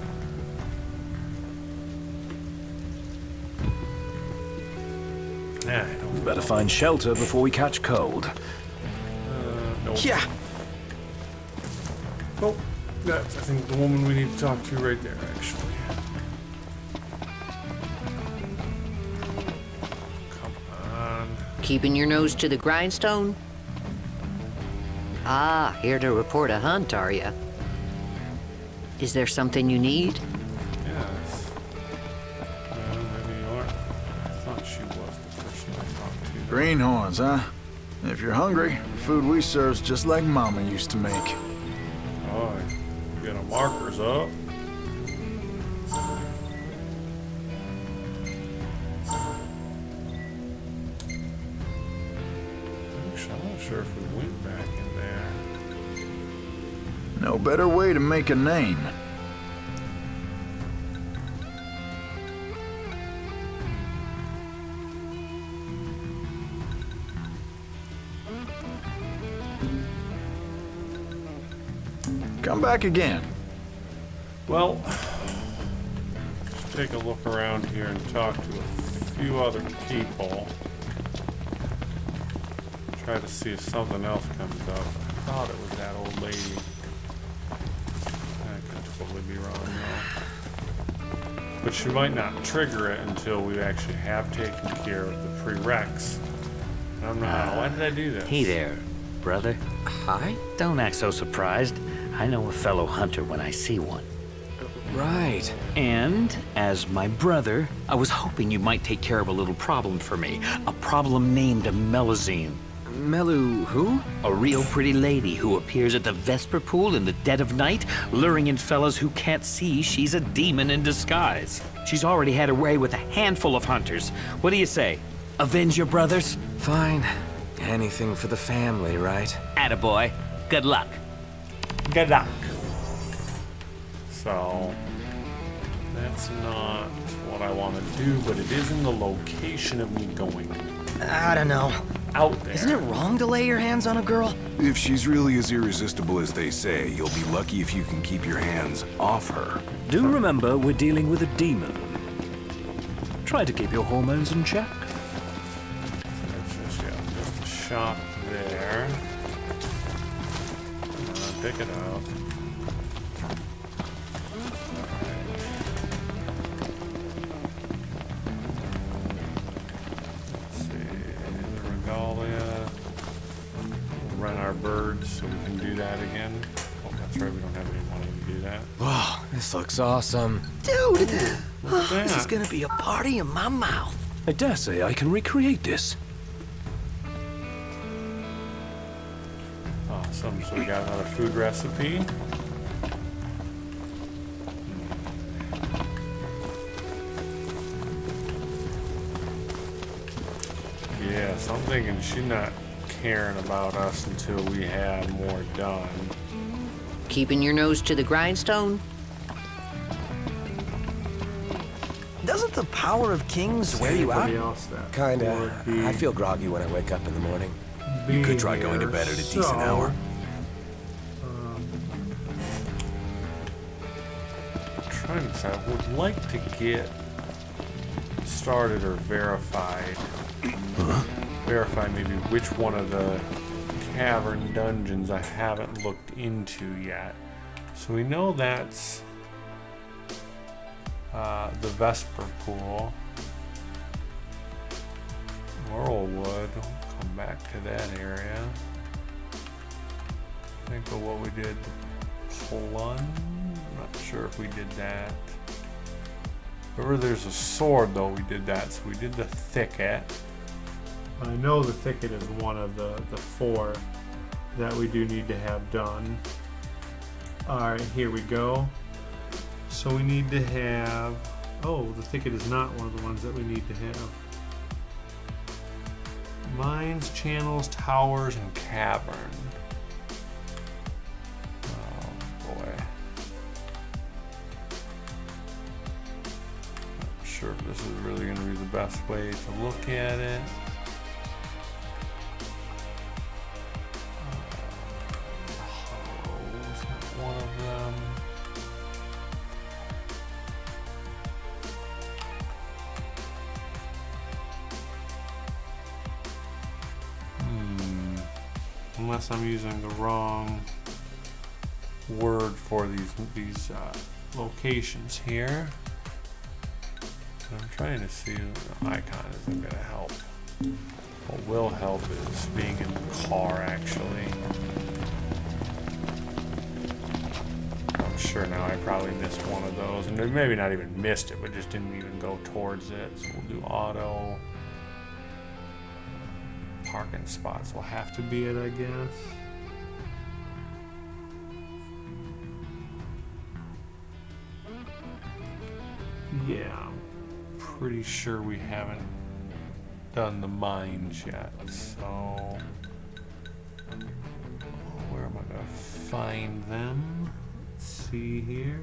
Better find shelter before we catch cold. Nope. Yeah. Oh, that's, I think, the woman we need to talk to right there, actually. Come on. Keeping your nose to the grindstone? Ah, here to report a hunt, are you? Is there something you need? Yes. Maybe you are. I thought she was the person I talked to. Greenhorns, huh? If you're hungry, the food we serve's just like Mama used to make. Oh, get our markers up. Actually, I'm not sure if we went back in there. No better way to make a name. Come back again. Well, let's take a look around here and talk to a few other people. Try to see if something else comes up. I thought it was that old lady. I could totally be wrong though. But she might not trigger it until we actually have taken care of the prereqs. I don't know how. Why did I do this? Hey there, brother. Hi? Don't act so surprised. I know a fellow hunter when I see one. Right. And, as my brother, I was hoping you might take care of a little problem for me. A problem named Melusine. Melu who? A real pretty lady who appears at the Vesper Pool in the dead of night, luring in fellas who can't see she's a demon in disguise. She's already had her way with a handful of hunters. What do you say? Avenge your brothers? Fine. Anything for the family, right? Attaboy. Good luck. Good luck. So, that's not what I want to do, but it is in the location of me going I don't know. out there. Isn't it wrong to lay your hands on a girl? If she's really as irresistible as they say, you'll be lucky if you can keep your hands off her. Do remember, we're dealing with a demon. Try to keep your hormones in check. So just a shop there. Pick it up. Let's see, the Regalia. We'll run our birds so we can do that again. Oh, that's right, we don't have any money to do that. Wow, this looks awesome. Dude! Look at This is that. gonna be a party in my mouth. I dare say I can recreate this. Awesome, so we got another food recipe. Yeah, so I'm thinking she's not caring about us until we have more done. Keeping your nose to the grindstone? Doesn't the power of kings wear you out? Kinda. I feel groggy when I wake up in the morning. You could try going to bed at a decent hour. I'm trying to decide. I would like to get started or verified. Verify maybe which one of the cavern dungeons I haven't looked into yet. So we know that's the Vesper Pool. Laurelwood. We'll come back to that area. Think of what we did. Plun. Not sure if we did that. Remember, there's a sword though. We did that. So we did the thicket. I know the thicket is one of the four that we do need to have done. Alright, here we go. So we need to have... Oh, the thicket is not one of the ones that we need to have. Mines, channels, towers, and cavern. Oh boy. Not sure if this is really going to be the best way to look at it. One of them. Unless I'm using the wrong word for these locations here. I'm trying to see the icon isn't going to help. What will help is being in the car actually. I'm sure now I probably missed one of those, and maybe not even missed it, but just didn't even go towards it. So we'll do auto. Parking spots will have to be it, I guess. Yeah, I'm pretty sure we haven't done the mines yet, so where am I gonna find them? Let's see here.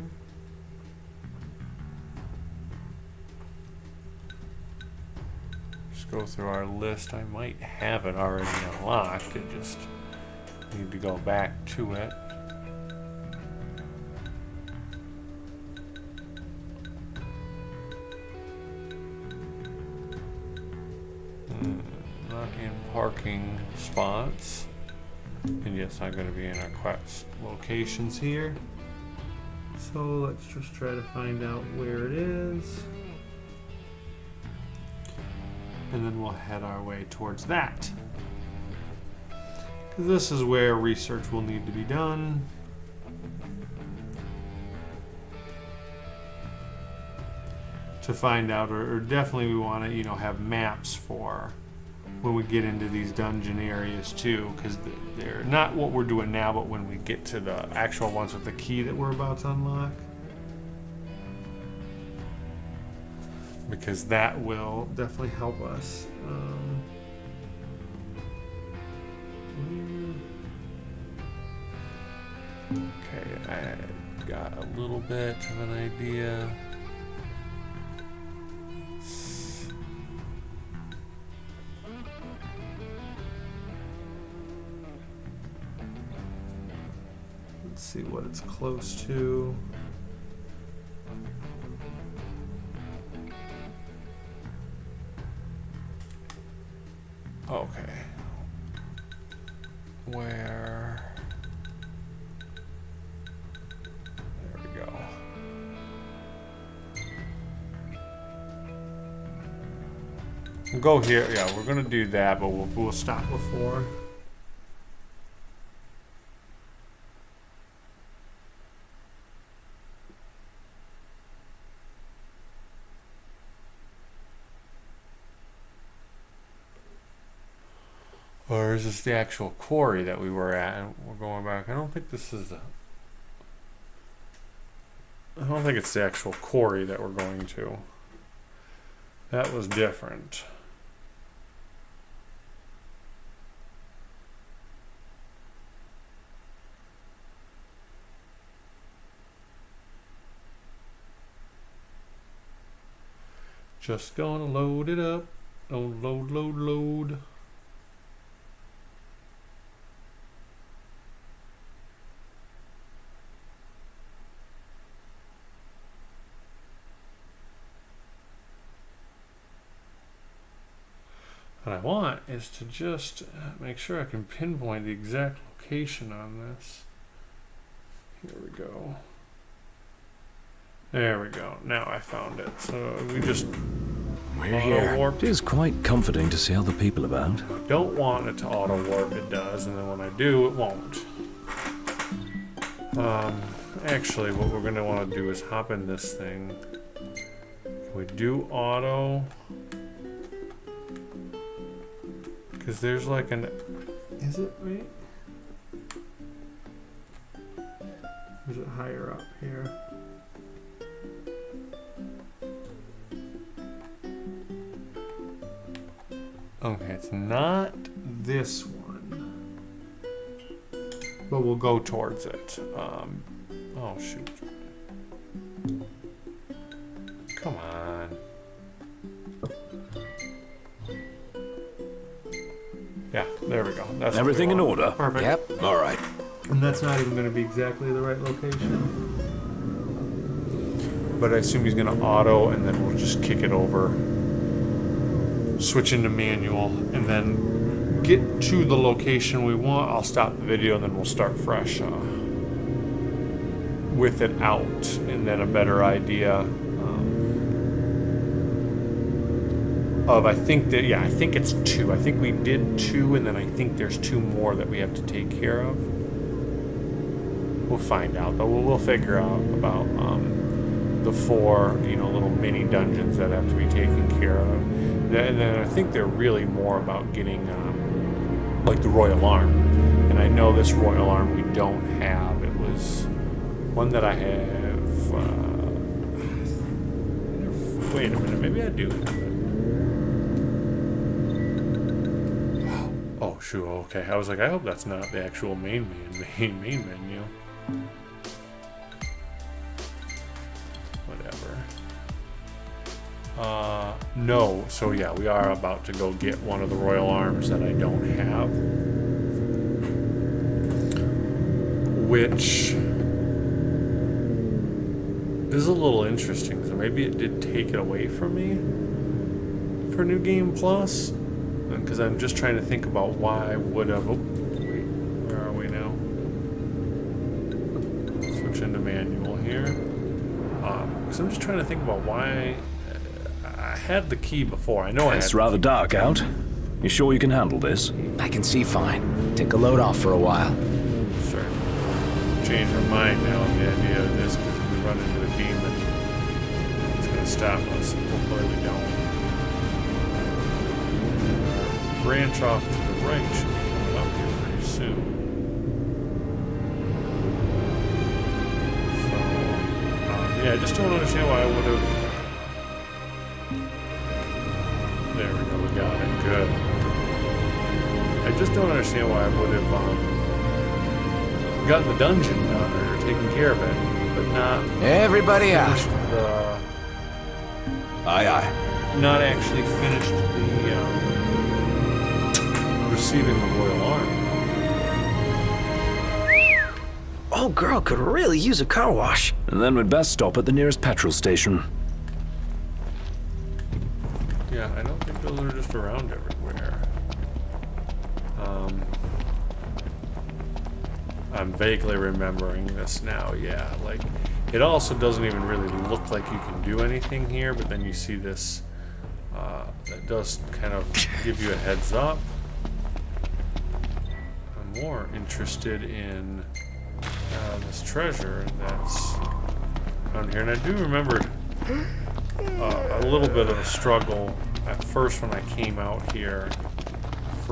Go through our list. I might have it already unlocked. I just need to go back to it. Not in parking spots. And yes, I'm going to be in our quest locations here. So let's just try to find out where it is. And then we'll head our way towards that. Because this is where research will need to be done. To find out, or definitely we want to, have maps for when we get into these dungeon areas too. Because they're not what we're doing now, but when we get to the actual ones with the key that we're about to unlock. Because that will definitely help us. Okay, I got a little bit of an idea. Let's see what it's close to. Okay. Where? There we go. We'll go here. Yeah, we're gonna do that, but we'll stop before. Or is this the actual quarry that we were at? We're going back. I don't think this is I don't think it's the actual quarry that we're going to. That was different. Just gonna load it up. Load. What I want is to just make sure I can pinpoint the exact location on this. Here we go. There we go. Now I found it. So we just... We're here. It is quite comforting to see other people about. I don't want it to auto-warp. It does. And then when I do, it won't. Actually, what we're going to want to do is hop in this thing. Can we do auto? Because there's like an... Is it right? Or is it higher up here? Okay, it's not this one. But we'll go towards it. Oh, shoot. Come on. Yeah, there we go. That's everything in order. Perfect. Yep. All right. And that's not even going to be exactly the right location. But I assume he's going to auto, and then we'll just kick it over. Switch into manual, and then get to the location we want. I'll stop the video, and then we'll start fresh with it out, and then a better idea of, I think it's 2. I think we did 2, and then I think there's 2 more that we have to take care of. We'll find out, though. We'll figure out about the 4, little mini dungeons that have to be taken care of. And then I think they're really more about getting, like the Royal Arm. And I know this Royal Arm we don't have. It was one that I have. Wait a minute, maybe I do have it. Oh, shoot, okay. I was like, I hope that's not the actual main menu. No, so yeah, we are about to go get one of the Royal Arms that I don't have. Which is a little interesting, so maybe it did take it away from me for New Game Plus. Because I'm just trying to think about why I would have... Oh, wait, where are we now? Switch into manual here. Because I'm just trying to think about why... I had the key before. I know I had. It's rather dark out. You sure you can handle this? I can see fine. Take a load off for a while. Sure. Change our mind now on the idea of this, because if we run into a demon, it's going to stop us. Hopefully we don't. Branch off to the right should be coming up here pretty soon. So, yeah, I just don't understand why I would have... There we go, we got it. Good. I just don't understand why I would have gotten the dungeon done or taken care of it, but not... Everybody out. Aye, aye. Not actually finished the receiving the Royal Arm. Old girl could really use a car wash. And then we'd best stop at the nearest petrol station. Yeah, I don't think those are just around everywhere. I'm vaguely remembering this now, yeah. Like, it also doesn't even really look like you can do anything here, but then you see this, that does kind of give you a heads up. I'm more interested in this treasure that's down here, and I do remember a little bit of a struggle at first when I came out here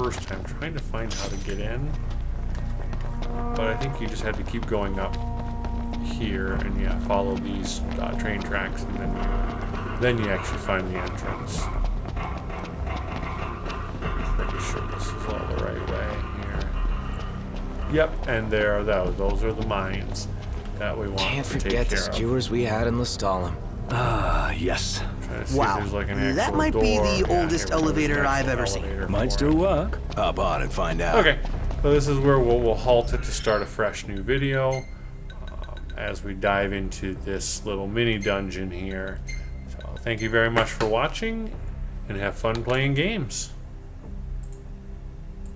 first time, trying to find how to get in. But I think you just had to keep going up here and yeah, follow these train tracks, and then you actually find the entrance. Pretty sure this is all the right way here. Yep, and there are those. Those are the mines that we want Can't to take forget the care of. skewers we had in Lestalem. Ah, yes. Wow, that might be the oldest elevator I've ever seen. Might still work. Hop on and find out. Okay, so this is where we'll halt it to start a fresh new video as we dive into this little mini dungeon here. So thank you very much for watching, and have fun playing games.